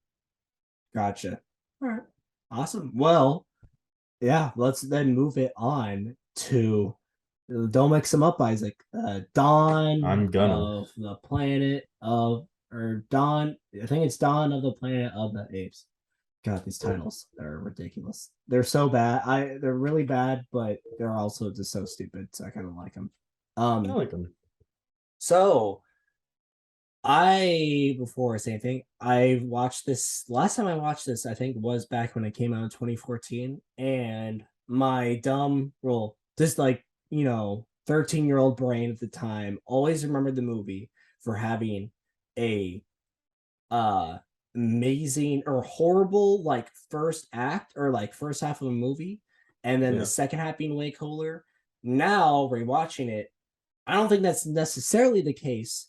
Gotcha. All right. Awesome. Well, yeah, let's then move it on to don't mix them up, Isaac. Dawn I'm gonna. of the Planet of or Dawn. I think it's Dawn of the Planet of the Apes. God, these titles are ridiculous. They're so bad. They're really bad, but they're also just so stupid. So I kind of like them. I like them. So before I say anything, I watched this last time I watched this, I think was back when it came out in 2014. And my dumb well, just like, 13-year-old brain at the time always remembered the movie for having a uh amazing or horrible like first act or like first half of a movie, and then the Yeah. second half being way cooler. Now rewatching it, I don't think that's necessarily the case,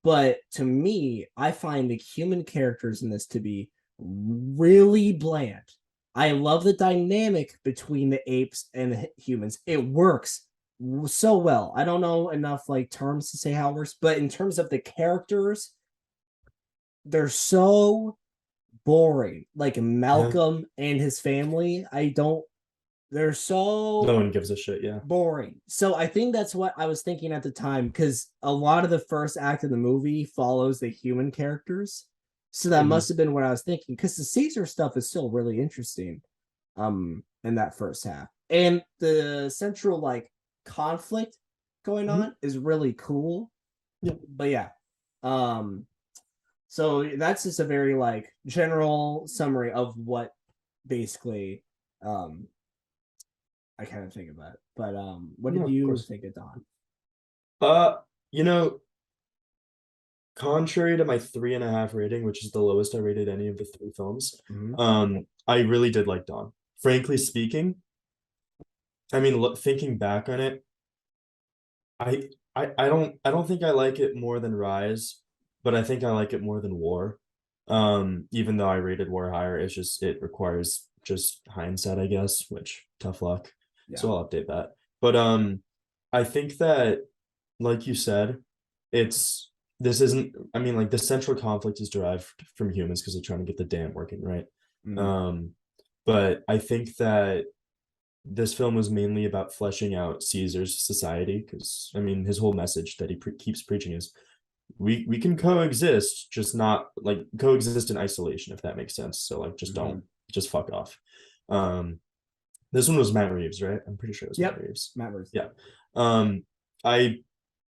but to me, I find the human characters in this to be really bland. I love the dynamic between the apes and the humans. It works so well. I don't know enough like terms to say how it works, but in terms of the characters, they're so boring. Like Yeah. Malcolm and his family, they're No so one gives a shit. Yeah. boring. So I think that's what I was thinking at the time, because a lot of the first act of the movie follows the human characters. So that Mm-hmm. must have been what I was thinking, because the Caesar stuff is still really interesting in that first half. And the central like conflict going Mm-hmm. on is really cool. Yeah. But yeah. Um so that's just a very like general summary of what basically I kind of think about it. But what No, did of you course. think of Dawn? Uh, you know, contrary to my 3.5 rating, which is the lowest I rated any of the three films, Mm-hmm. I really did like Dawn. Frankly speaking, I mean, thinking back on it, I don't think I like it more than Rise, but I think I like it more than War. Even though I rated War higher, it's just it requires just hindsight, I guess, which tough luck. Yeah. So I'll update that. But I think that, like you said, it's this isn't, I mean, like the central conflict is derived from humans because they're trying to get the dam working, right? Mm-hmm. Um, but I think that this film was mainly about fleshing out Caesar's society because I mean his whole message that he keeps preaching is we can coexist, just not like coexist in isolation, if that makes sense. So like just Mm-hmm. don't just fuck off. Um, this one was Matt Reeves, right? I'm pretty sure it was Matt Yep. Reeves. Matt Ruth. Yeah. Um, I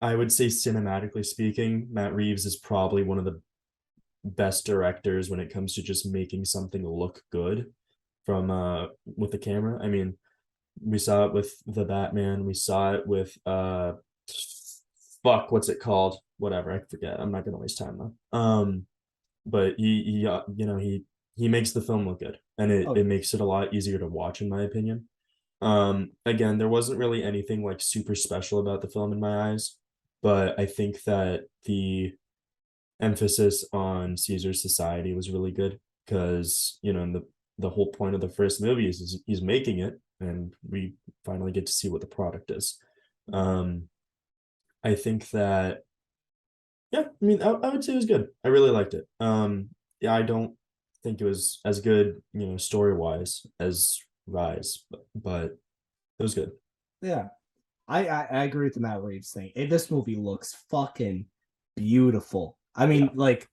I would say cinematically speaking, Matt Reeves is probably one of the best directors when it comes to just making something look good from with the camera. I mean, we saw it with the Batman. We saw it with fuck, what's it called? Whatever, I forget. I'm not gonna waste time though. But he makes the film look good, and it Oh, it makes it a lot easier to watch, in my opinion. Again, there wasn't really anything like super special about the film in my eyes, but I think that the emphasis on Caesar's society was really good because the whole point of the first movie is he's making it, and we finally get to see what the product is. Um, I think that yeah, I mean, I would say it was good. I really liked it. Yeah, I don't think it was as good, story wise as Rise, but it was good. yeah. I agree with the Matt Reeves thing. This movie looks fucking beautiful. I Yeah, mean, like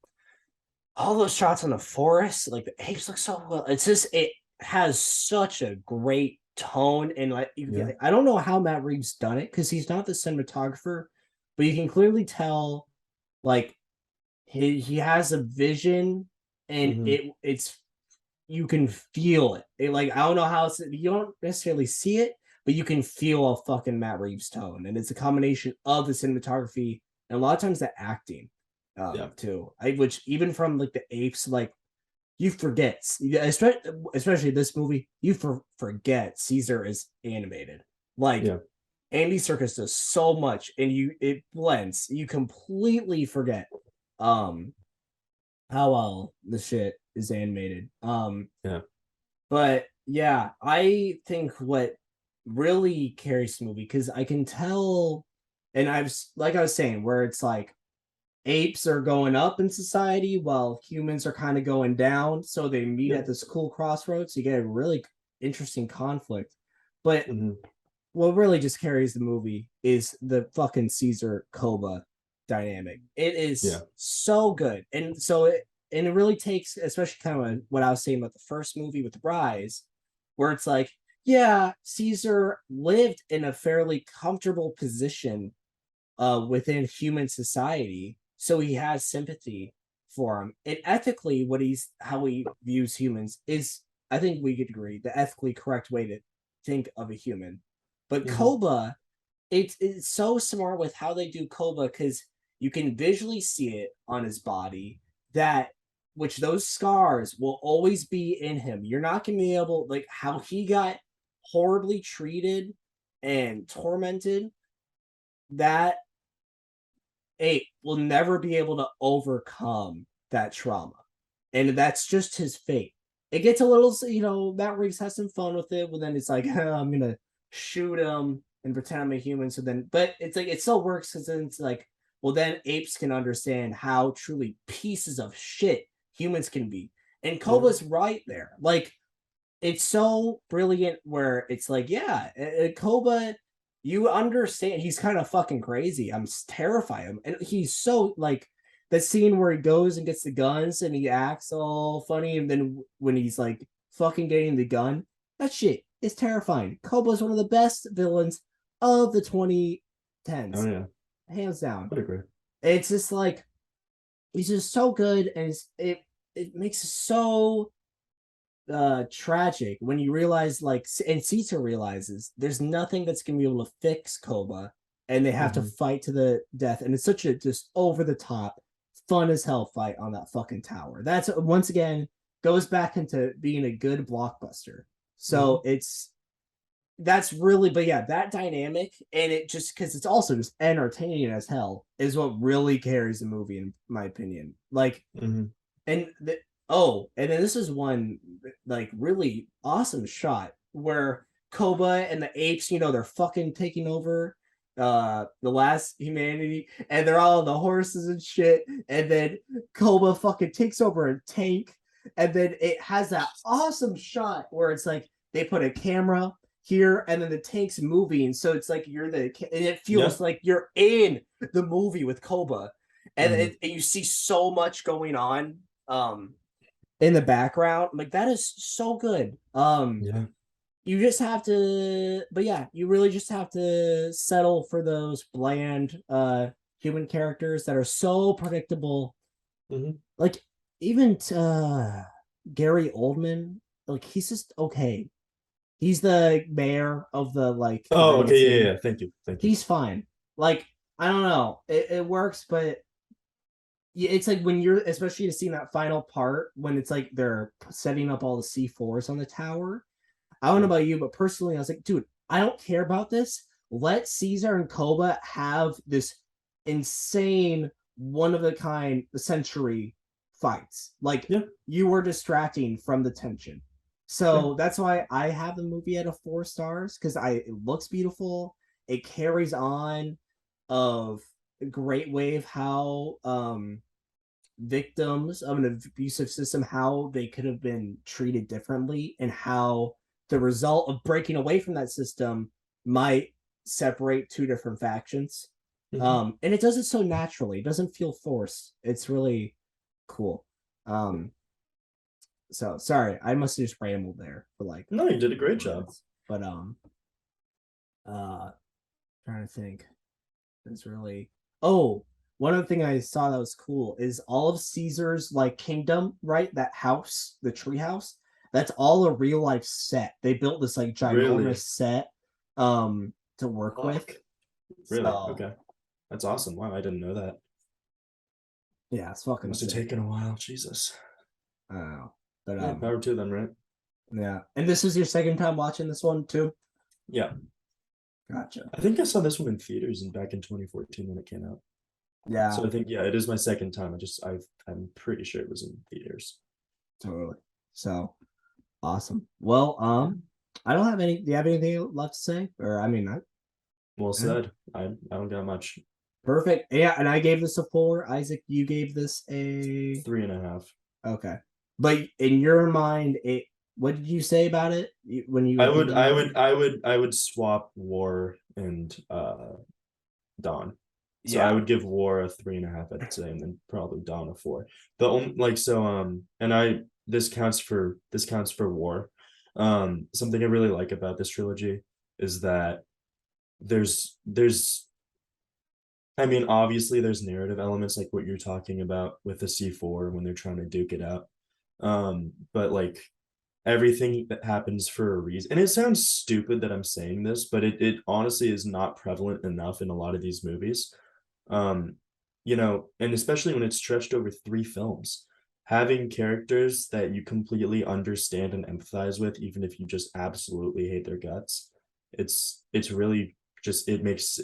all those shots in the forest, like the apes look so well. It's just it has such a great tone, and like yeah, I don't know how Matt Reeves done it because he's not the cinematographer, but you can clearly tell like he has a vision, and hmm it's you can feel it. Like I don't know how you don't necessarily see it, but you can feel a fucking Matt Reeves tone, and it's a combination of the cinematography and a lot of times the acting, yeah, too. Which even from like the apes, like you forget, especially this movie, you forget Caesar is animated. Like Yeah. Andy Serkis does so much, and it blends. You completely forget um how well the shit is animated. Yeah. But yeah, I think what really carries the movie, because I can tell, and like I was saying, where it's like apes are going up in society while humans are kind of going down. So they meet at Yep. this cool crossroads. You get a really interesting conflict. But Hmm. what really just carries the movie is the fucking Caesar Koba dynamic. It Yeah. is so good. And it really takes, especially kind of what I was saying about the first movie with the Rise, where it's like, yeah, Caesar lived in a fairly comfortable position within human society, so he has sympathy for him. And ethically, how he views humans is, I think we could agree, the ethically correct way to think of a human. But Hmm. Koba, it's so smart with how they do Koba, because you can visually see it on his body, that which those scars will always be in him. You're not gonna be able, like how he got horribly treated and tormented, that ape will never be able to overcome that trauma. And that's just his fate. It gets a little, Matt Reeves has some fun with it, but then it's like, I'm gonna shoot him and pretend I'm a human. So then, but it's like it still works, because then it's like, well, then apes can understand how truly pieces of shit humans can be. And Yeah. Koba's right there. Like, it's so brilliant where it's like, yeah, Koba, you understand he's kind of fucking crazy. I'm terrified him, and he's so like the scene where he goes and gets the guns and he acts all funny, and then when he's like fucking getting the gun, that shit is terrifying. Koba's one of the best villains of the Oh 2010s, yeah. hands down. Would agree. It's just like he's just so good, and it makes it so tragic when you realize, like, and Ceasar realizes there's nothing that's gonna be able to fix Koba, and they have to Hmm. fight to the death, and it's such a just over the top fun as hell fight on that fucking tower. That's once again goes back into being a good blockbuster. So Hmm. that's really, but yeah, that dynamic, and it just, because it's also just entertaining as hell, is what really carries the movie in my opinion. Like, Hmm. and oh, and then this is one like really awesome shot where Koba and the apes, they're fucking taking over the last humanity, and they're all on the horses and shit, and then Koba fucking takes over a tank, and then it has that awesome shot where it's like they put a camera here, and then the tank's moving, so it's like and it Yeah. feels like you're in the movie with Koba, and, Hmm. and you see so much going on um in the background. Like, that is so good. Yeah. You just have to, but yeah, you really just have to settle for those bland human characters that are so predictable. Hmm. Like, even Gary Oldman, like, he's just okay. He's the mayor of the like Oh, United okay. Yeah, yeah, States. yeah. Thank you. Thank you. He's fine. Like, I don't know, it works, but yeah, it's like when you're, especially to see that final part when it's like they're setting up all the C4s on the tower. I don't know Yeah. about you, but personally, I was like, dude, I don't care about this. Let Caesar and Koba have this insane, one of a kind, century fights. Like, Yeah. you were distracting from the tension. Yeah. So that's why I have the movie at a 4 stars, because it looks beautiful. It carries on of a great way of how victims of an abusive system, how they could have been treated differently, and how the result of breaking away from that system might separate two different factions. Hmm. And it does it so naturally. It doesn't feel forced. It's really cool. Um, so sorry, I must have just rambled there for like No, you did a great 4 job. minutes. But uh trying to think. It's really, oh, one other thing I saw that was cool is all of Caesar's like kingdom, right? That house, the tree house, that's all a real life set. They built this like ginormous Really? set to work with. Fuck. Really? So Okay. That's awesome. Wow, I didn't know that. yeah, it's fucking Must have sick. taken a while. Jesus. I don't know. But Yeah, power to them, right? yeah. And this is your second time watching this one too? Yeah. Gotcha. I think I saw this one in theaters and back in 2014 when it came out. Yeah, So I think yeah, it is my second time. I'm pretty sure it was in theaters. totally. So awesome. Well, I don't have any. Do you have anything left to say? Or I mean, Well yeah. said. I don't got much. Perfect. Yeah, and I gave this a 4. Isaac, you gave this a 3.5. okay. But in your mind, it what did you say about it when you were thinking about it? I would swap War and Dawn. So I Yeah. would give War a 3.5, I'd say, and then probably Dawn a 4. The only like so and I this counts for War. Something I really like about this trilogy is that there's I mean, obviously there's narrative elements like what you're talking about with the C4 when they're trying to duke it out. But like everything that happens for a reason. And it sounds stupid that I'm saying this, but it honestly is not prevalent enough in a lot of these movies. Um, and especially when it's stretched over 3 films, having characters that you completely understand and empathize with, even if you just absolutely hate their guts, it's really just it makes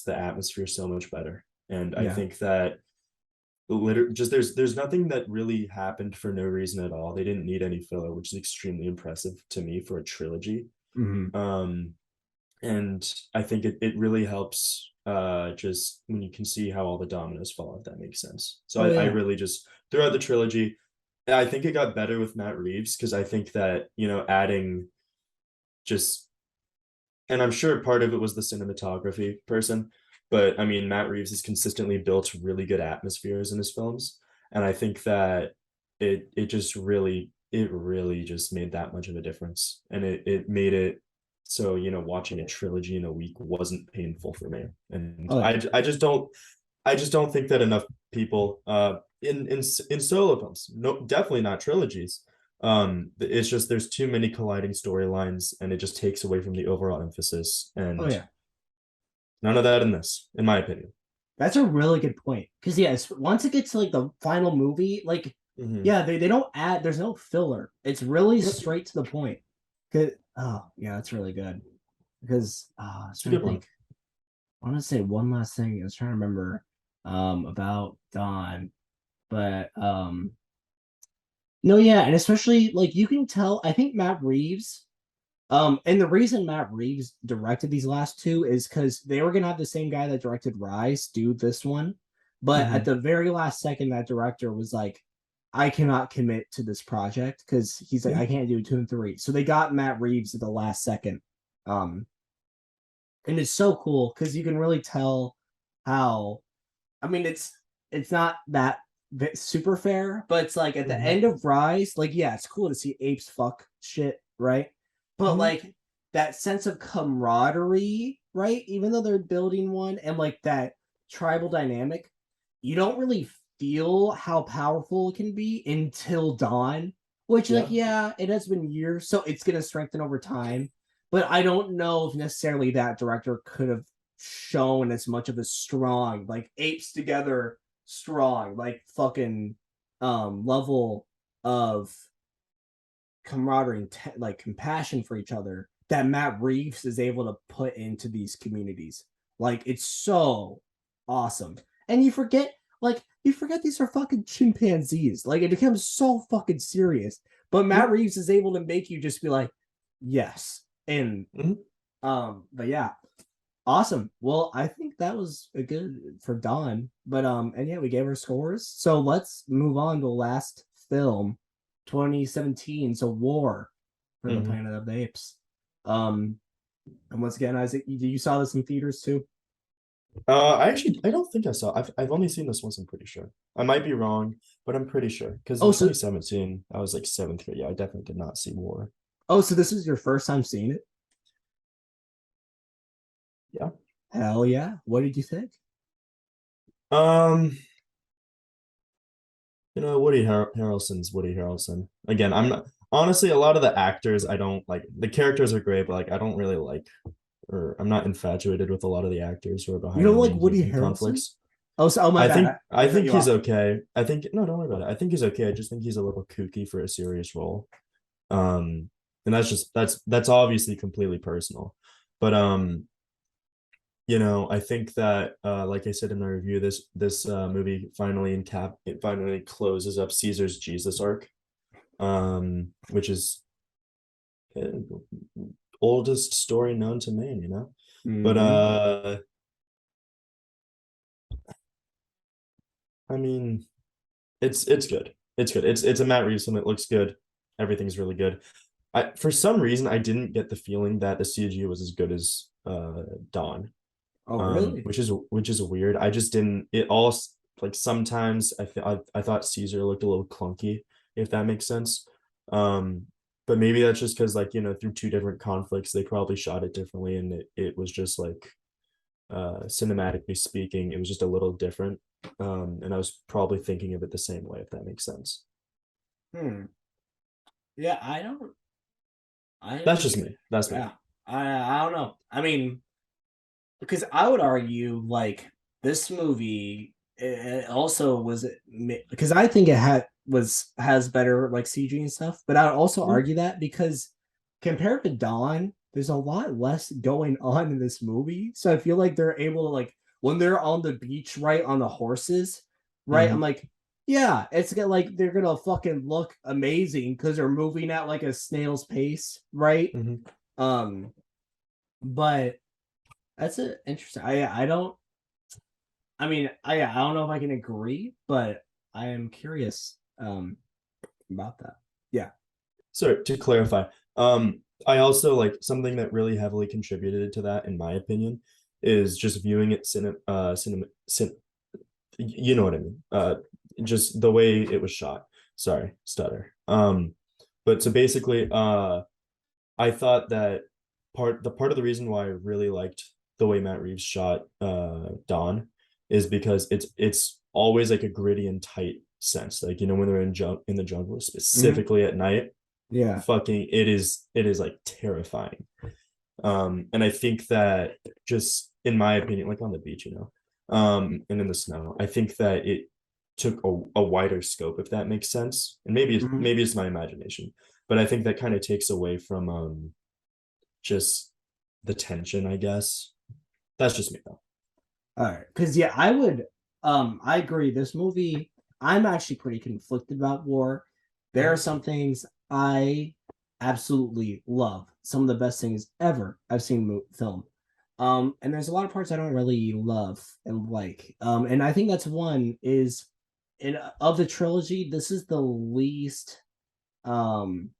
the atmosphere so much better. And I Yeah. think that literally just there's nothing that really happened for no reason at all. They didn't need any filler, which is extremely impressive to me for a trilogy. Mm-hmm. um and I think it really helps just when you can see how all the dominoes fall, if that makes sense. So Oh I yeah. really just throughout the trilogy, I think it got better with Matt Reeves because I think that adding just and I'm sure part of it was the cinematography person, but I mean, Matt Reeves has consistently built really good atmospheres in his films, and I think that it really just made that much of a difference, and it made it so watching a trilogy in a week wasn't painful for me, and Oh yeah. I just don't think that enough people in solo films, no, definitely not trilogies, it's just there's too many colliding storylines and it just takes away from the overall emphasis, Oh and yeah. none of that in this, in my opinion. That's a really good point. Because yes, once it gets to like the final movie, like Mm-hmm. yeah, they don't add. There's no filler. It's really Yep. straight to the point. Oh yeah, that's really good. Because I was It's a trying to good one. think. I want to say one last thing. I was trying to remember about Don, but no, yeah, and especially like you can tell. I think Matt Reeves. And the reason Matt Reeves directed these last two is because they were gonna have the same guy that directed Rise do this one, but at Mm-hmm. the very last second, that director was like, "I cannot commit to this project," because he's like, Yeah. "I can't do 2 and 3." So they got Matt Reeves at the last second, um, and it's so cool because you can really tell how. I mean, it's not that super fair, but it's like at the Mm-hmm. end of Rise, like yeah, it's cool to see apes fuck shit, right? But Mm-hmm. like that sense of camaraderie, right? Even though they're building one and like that tribal dynamic, you don't really feel how powerful it can be until Dawn, which like Yeah. yeah, it has been years, so it's gonna strengthen over time. But I don't know if necessarily that director could have shown as much of a strong like apes together strong like fucking level of camaraderie and like compassion for each other that Matt Reeves is able to put into these communities. Like it's so awesome. And you forget these are fucking chimpanzees. Like it becomes so fucking serious. But Matt Yeah. Reeves is able to make you just be like, yes. And Mm-hmm. but yeah, awesome. Well, I think that was a good for Dawn. But and yeah, we gave her scores. So let's move on to the last film, 2017. So War for the Mm-hmm. Planet of the Apes. Um, and once again, Isaac, you saw this in theaters too? I don't think I saw. I've only seen this once. I'm pretty sure. I might be wrong, but I'm pretty sure because Oh, in so 2017 I was like seventh grade. Yeah, I definitely did not see War. oh, so this is your first time seeing it? Yeah. Hell yeah. What did you think? Um, Harrelson's Woody Harrelson. Again, I'm not honestly a lot of the actors I don't like. The characters are great, but like I don't really like, or I'm not infatuated with a lot of the actors who are You behind the don't like main Woody human Harrelson? conflicts. Oh my bad. I I cut think you he's off. okay. I think no, don't worry about it. I think he's okay. I just think he's a little kooky for a serious role. And that's obviously completely personal. But I think that like I said in my review, this movie it finally closes up Caesar's Jesus arc, which is oldest story known to man. But Mm-hmm. I mean, it's good. It's good. It's a Matt Reeves film. It looks good. Everything's really good. For some reason I didn't get the feeling that the CG was as good as Dawn. Oh, really? Which is weird. I just didn't it all like sometimes I thought Caesar looked a little clunky, if that makes sense. Um but maybe that's just because like through two different conflicts they probably shot it differently, and it was just like cinematically speaking it was just a little different. And I was probably thinking of it the same way, if that makes sense. Hmm. Yeah, I don't. I That's don't. just me. That's me. Yeah, I don't know. I mean, because I would argue like this movie it also was because I think it has better like CG and stuff, but I would also Yeah. argue that because compared to Dawn, there's a lot less going on in this movie. So I feel like they're able to like when they're on the beach, right, on the horses, right? I'm Mm-hmm. like, yeah, it's gonna like they're gonna fucking look amazing because they're moving at like a snail's pace, right? Mm-hmm. Um, but that's an interesting. I don't. I mean, I don't know if I can agree, but I am curious about that. Yeah. So to clarify, I also like something that really heavily contributed to that, in my opinion, is just viewing it you know what I mean. Just the way it was shot. Sorry, stutter. But so basically, I thought that part of the reason why I really liked the way Matt Reeves shot Dawn is because it's always like a gritty and tight sense. Like when they're in the jungle, Mm-hmm. specifically at night, Yeah. fucking it is like terrifying. And I think that, just in my opinion, like on the beach, and in the snow, I think that it took a wider scope, if that makes sense. And Mm-hmm. maybe it's my imagination, but I think that kind of takes away from just the tension, I guess. That's just me though. All right. Because yeah, I would. I agree. This movie, I'm actually pretty conflicted about war. There are Mhm. some things I absolutely love. Some of the best things ever I've seen film. And there's a lot of parts I don't really love and like. And I think that's one is in of the trilogy. This is the least. Um,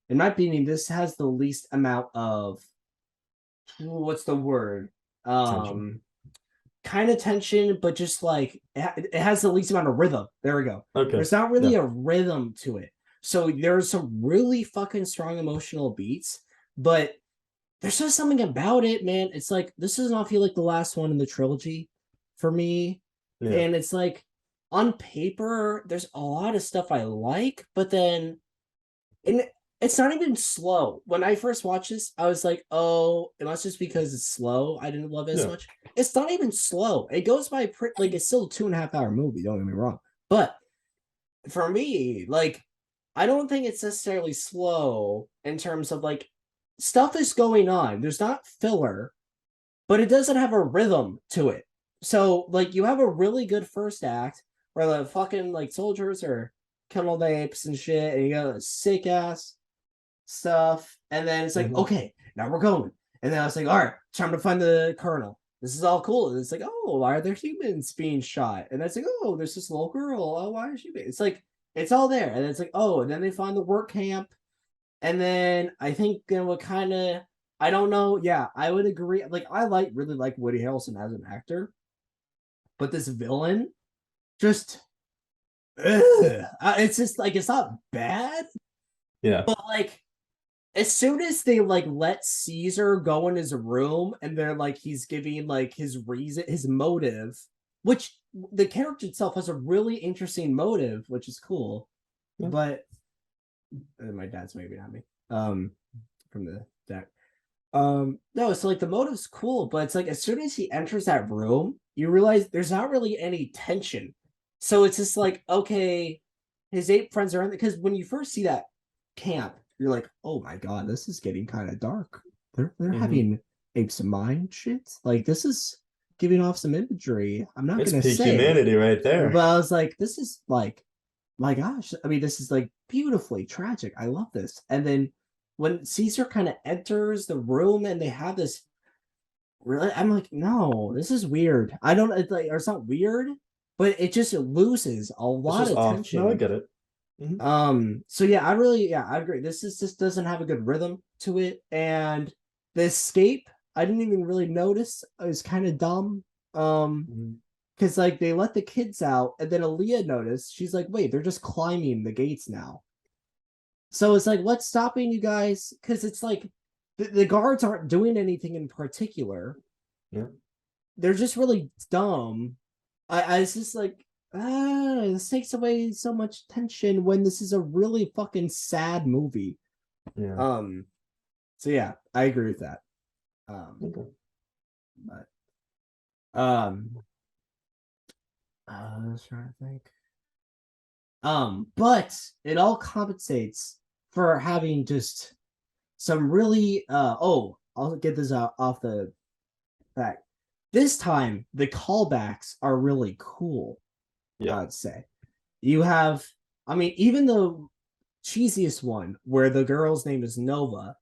in my opinion, this has the least amount of what's the word? Tension. Um, kind of tension, but just like it has the least amount of rhythm. There we go. Okay. There's not really Yeah. a rhythm to it. So there's some really fucking strong emotional beats, but there's just something about it, man. It's like this does not feel like the last one in the trilogy for me. Yeah. And it's like on paper, there's a lot of stuff I like, but then and it's not even slow. When I first watched this, I was like, oh, it must just because it's slow. I didn't love it as Yeah. much. It's not even slow. It goes by like it's still a 2.5 hour movie, don't get me wrong. But for me, like, I don't think it's necessarily slow in terms of like stuff is going on. There's not filler, but it doesn't have a rhythm to it. So, like, you have a really good first act where the fucking like soldiers are killing all the apes and shit, and you got a sick ass stuff. And then it's like, Hmm. okay, now we're going. And then I was like, all right, time to find the colonel. This is all cool. And it's like, oh, why are there humans being shot? And that's like, oh, there's this little girl. Oh, why is she being? It's like, it's all there. And it's like, oh, and then they find the work camp. And then I think then what kind of, I don't know. Yeah, I would agree. Like, really like Woody Harrelson as an actor, but this villain just, it's just like, it's not bad, Yeah. but like, as soon as they like let Caesar go in his room and they're like he's giving like his reason, his motive, which the character itself has a really interesting motive, which is cool. Yeah. But my dad's maybe not me. From the deck. No, so like the motive's cool, but it's like as soon as he enters that room, you realize there's not really any tension. So it's just like, okay, his ape friends are in, because when you first see that camp, you're like, oh my god, this is getting kind of dark. They're Hmm. having apes of mind shit. Like this is giving off some imagery. I'm not It's gonna peak say, humanity right but there. I was like, this is like, my gosh, I mean, this is like beautifully tragic. I love this. And then when Caesar kind of enters the room and they have this really, I'm like, no, this is weird. I don't, it's like, or it's not weird, but it just loses a It's lot just of off. No, I tension. get it. Hmm. So yeah, I really, yeah, I agree. This is just doesn't have a good rhythm to it, and the escape I didn't even really notice is kind of dumb. Um, Hmm. because like they let the kids out, and then Aaliyah noticed, she's like, wait, they're just climbing the gates now. So it's like, what's stopping you guys? Because it's like the guards aren't doing anything in particular. Yeah. They're just really dumb. I was just like, this takes away so much tension when this is a really fucking sad movie. Yeah. Um, so yeah, I agree with that. Okay. But um, I was trying to think. But it all compensates for having just some really I'll get this out off the back. This time the callbacks are really cool, Yeah. I'd say. You have, I mean, even the cheesiest one where the girl's name is Nova,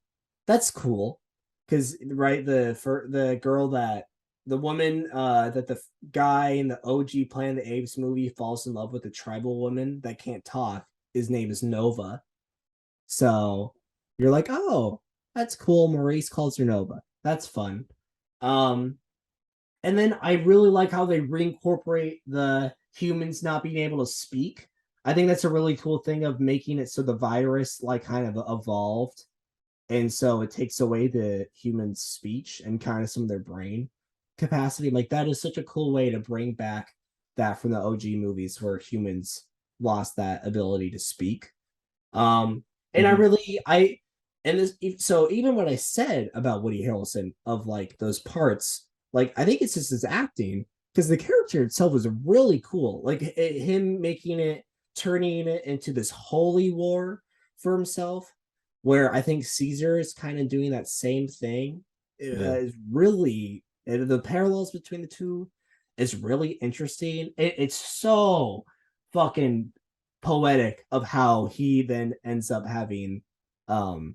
that's cool. Because right, for the girl that the woman that the guy in the OG Planet of the Apes movie falls in love with, the tribal woman that can't talk, his name is Nova. So you're like, oh, that's cool. Maurice calls her Nova. That's fun. Um, and then I really like how they reincorporate the humans not being able to speak. I think that's a really cool thing of making it so the virus like kind of evolved. And so it takes away the human speech and kind of some of their brain capacity. Like that is such a cool way to bring back that from the OG movies where humans lost that ability to speak. And I Hmm. really I and this so even what I said about Woody Harrelson of like those parts, like I think it's just his acting because the character itself was really cool. Like him making it, turning it into this holy war for himself, where I think Caesar is kind of doing that same thing. Yeah. Is really the parallels between the two is really interesting. It's so fucking poetic of how he then ends up having um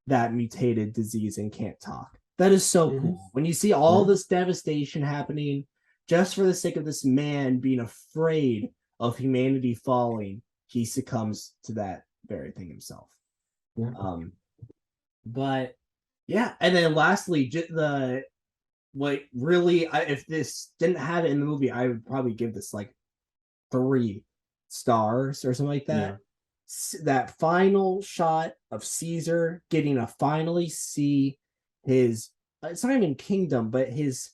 that mutated disease and can't talk. That is so Hmm. cool. When you see all Yeah. this devastation happening just for the sake of this man being afraid of humanity falling, he succumbs to that very thing himself. Yeah. Um, but yeah, and then lastly, the what really, if this didn't have it in the movie, I would probably give this like 3 stars or something like that. Yeah. That final shot of Caesar getting to finally see his, it's not even kingdom, but his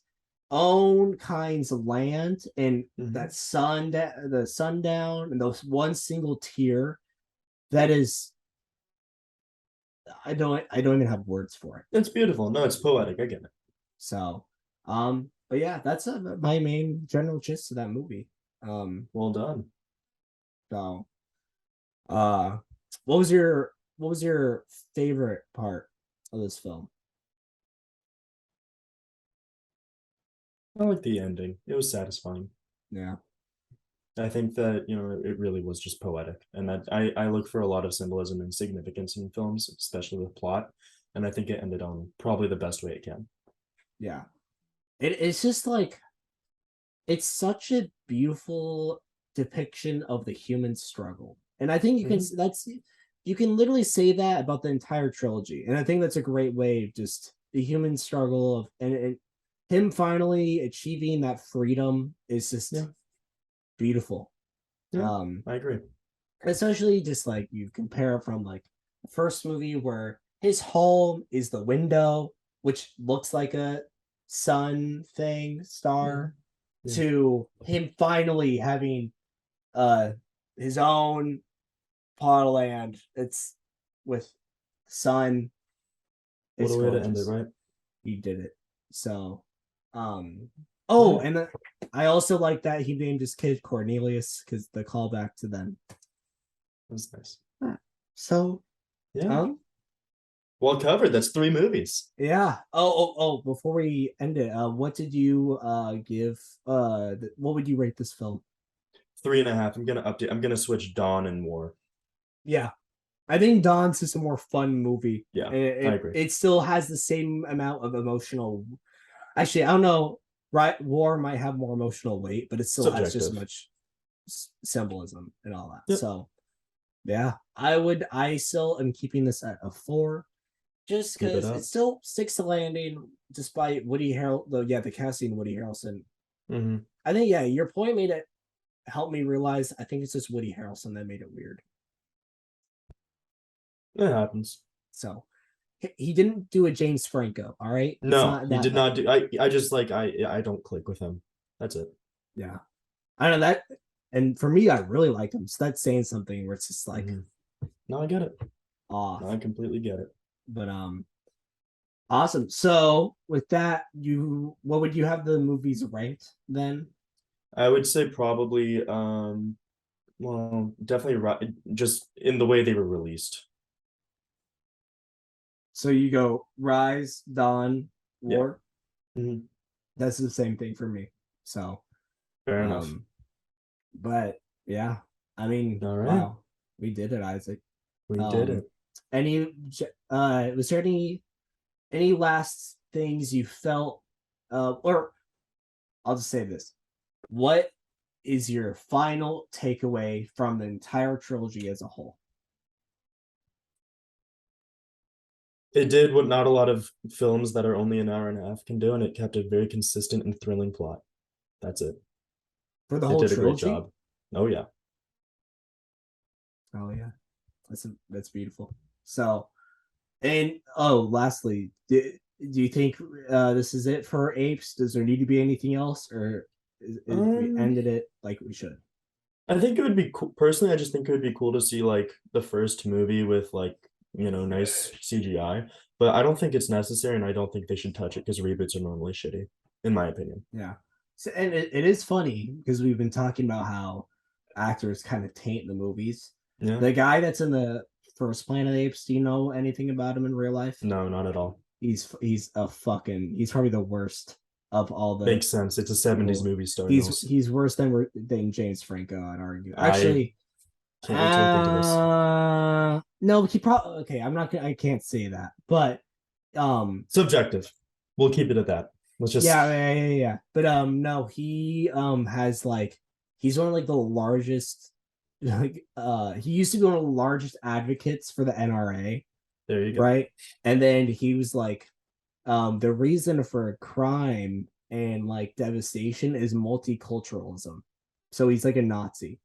own kind's land, and Hmm. that the sundown, and those one single tear, that is, I don't even have words for it. It's beautiful. No, it's poetic. I get it. So but yeah, that's my main general gist of that movie. Well done. So uh what was your favorite part of this film? I like the ending. It was satisfying. Yeah. I think that, it really was just poetic. And that I look for a lot of symbolism and significance in films, especially with plot. And I think it ended on probably the best way it can. Yeah. It's just like, it's such a beautiful depiction of the human struggle. And I think Hmm. you can literally say that about the entire trilogy. And I think that's a great way of just the human struggle of, and him finally achieving that freedom is just Yeah. beautiful. Yeah. Um I agree. Especially just like you compare from like the first movie where his home is the window, which looks like a sun thing, Hmm. star, Yeah. to him finally having uh his own plot of land. It's with sun. What It's a way to end it, gorgeous. right? He did it. So um Oh, Yeah, and I also like that he named his kid Cornelius because the callback to them. that's nice. So, Yeah, um, well covered. That's 3 movies. yeah. Oh. Before we end it, what did you give? What would you rate this film? 3.5. I'm gonna update. I'm gonna switch Dawn and War. Yeah, I think Dawn's is a more fun movie. Yeah, And I it agree. it still has the same amount of emotional. Actually, I don't know. Right, War might have more emotional weight, but it still has just as Subjective. much symbolism and all that. Yep. So yeah, I still am keeping this at a 4, just Keep it because it up. still sticks to landing despite Woody Harrelson. Though yeah, the casting Woody Harrelson. Mm-hmm. I think yeah, your point made it help me realize. I think it's just Woody Harrelson that made it weird. It happens. So he didn't do a James Franco. All right, it's No, not he that did not bad. do. I just like I don't click with him. That's it. Yeah, I know that. And for me, I really like him. So that's saying something where it's just like Mm-hmm. No, I get it. No, off. I completely get it. But awesome. So with that, what would you have the movies ranked then? I would say probably well, definitely just in the way they were released. So you go Rise, Dawn, Yeah. War. Mhm. That's the same thing for me. So Fair enough. um, but yeah, I mean, All right. wow, we did it, Isaac. We did Um, it. any was there any last things you felt or I'll just say this. What is your final takeaway from the entire trilogy as a whole? It did what not a lot of films that are only an hour and a half can do, and it kept a very consistent and thrilling plot. That's it. For the It whole did a great trilogy? job. Oh yeah. Oh yeah. That's beautiful. So, and oh, lastly, do you think this is it for Apes? Does there need to be anything else, or we Um, ended it like we should? I think it would be cool. Personally, I just think it would be cool to see like the first movie with like, nice CGI. But I don't think it's necessary, and I don't think they should touch it because reboots are normally shitty, in my opinion. Yeah. So, and it is funny because we've been talking about how actors kind of taint the movies. Yeah. The guy that's in the first Planet of the Apes, do you know anything about him in real life? No, not at all. He's probably the worst of all the Makes sense. It's a 70s people. movie star, He's Nils. he's worse than James Franco, I'd argue. I Actually, can't wait to look into this. no, he probably okay. I can't say that, but Subjective. We'll keep it at that. Let's just. yeah. But no, he has like he's one of like the largest like he used to be one of the largest advocates for the NRA, There you go. right? And then he was like the reason for crime and like devastation is multiculturalism. So he's like a Nazi.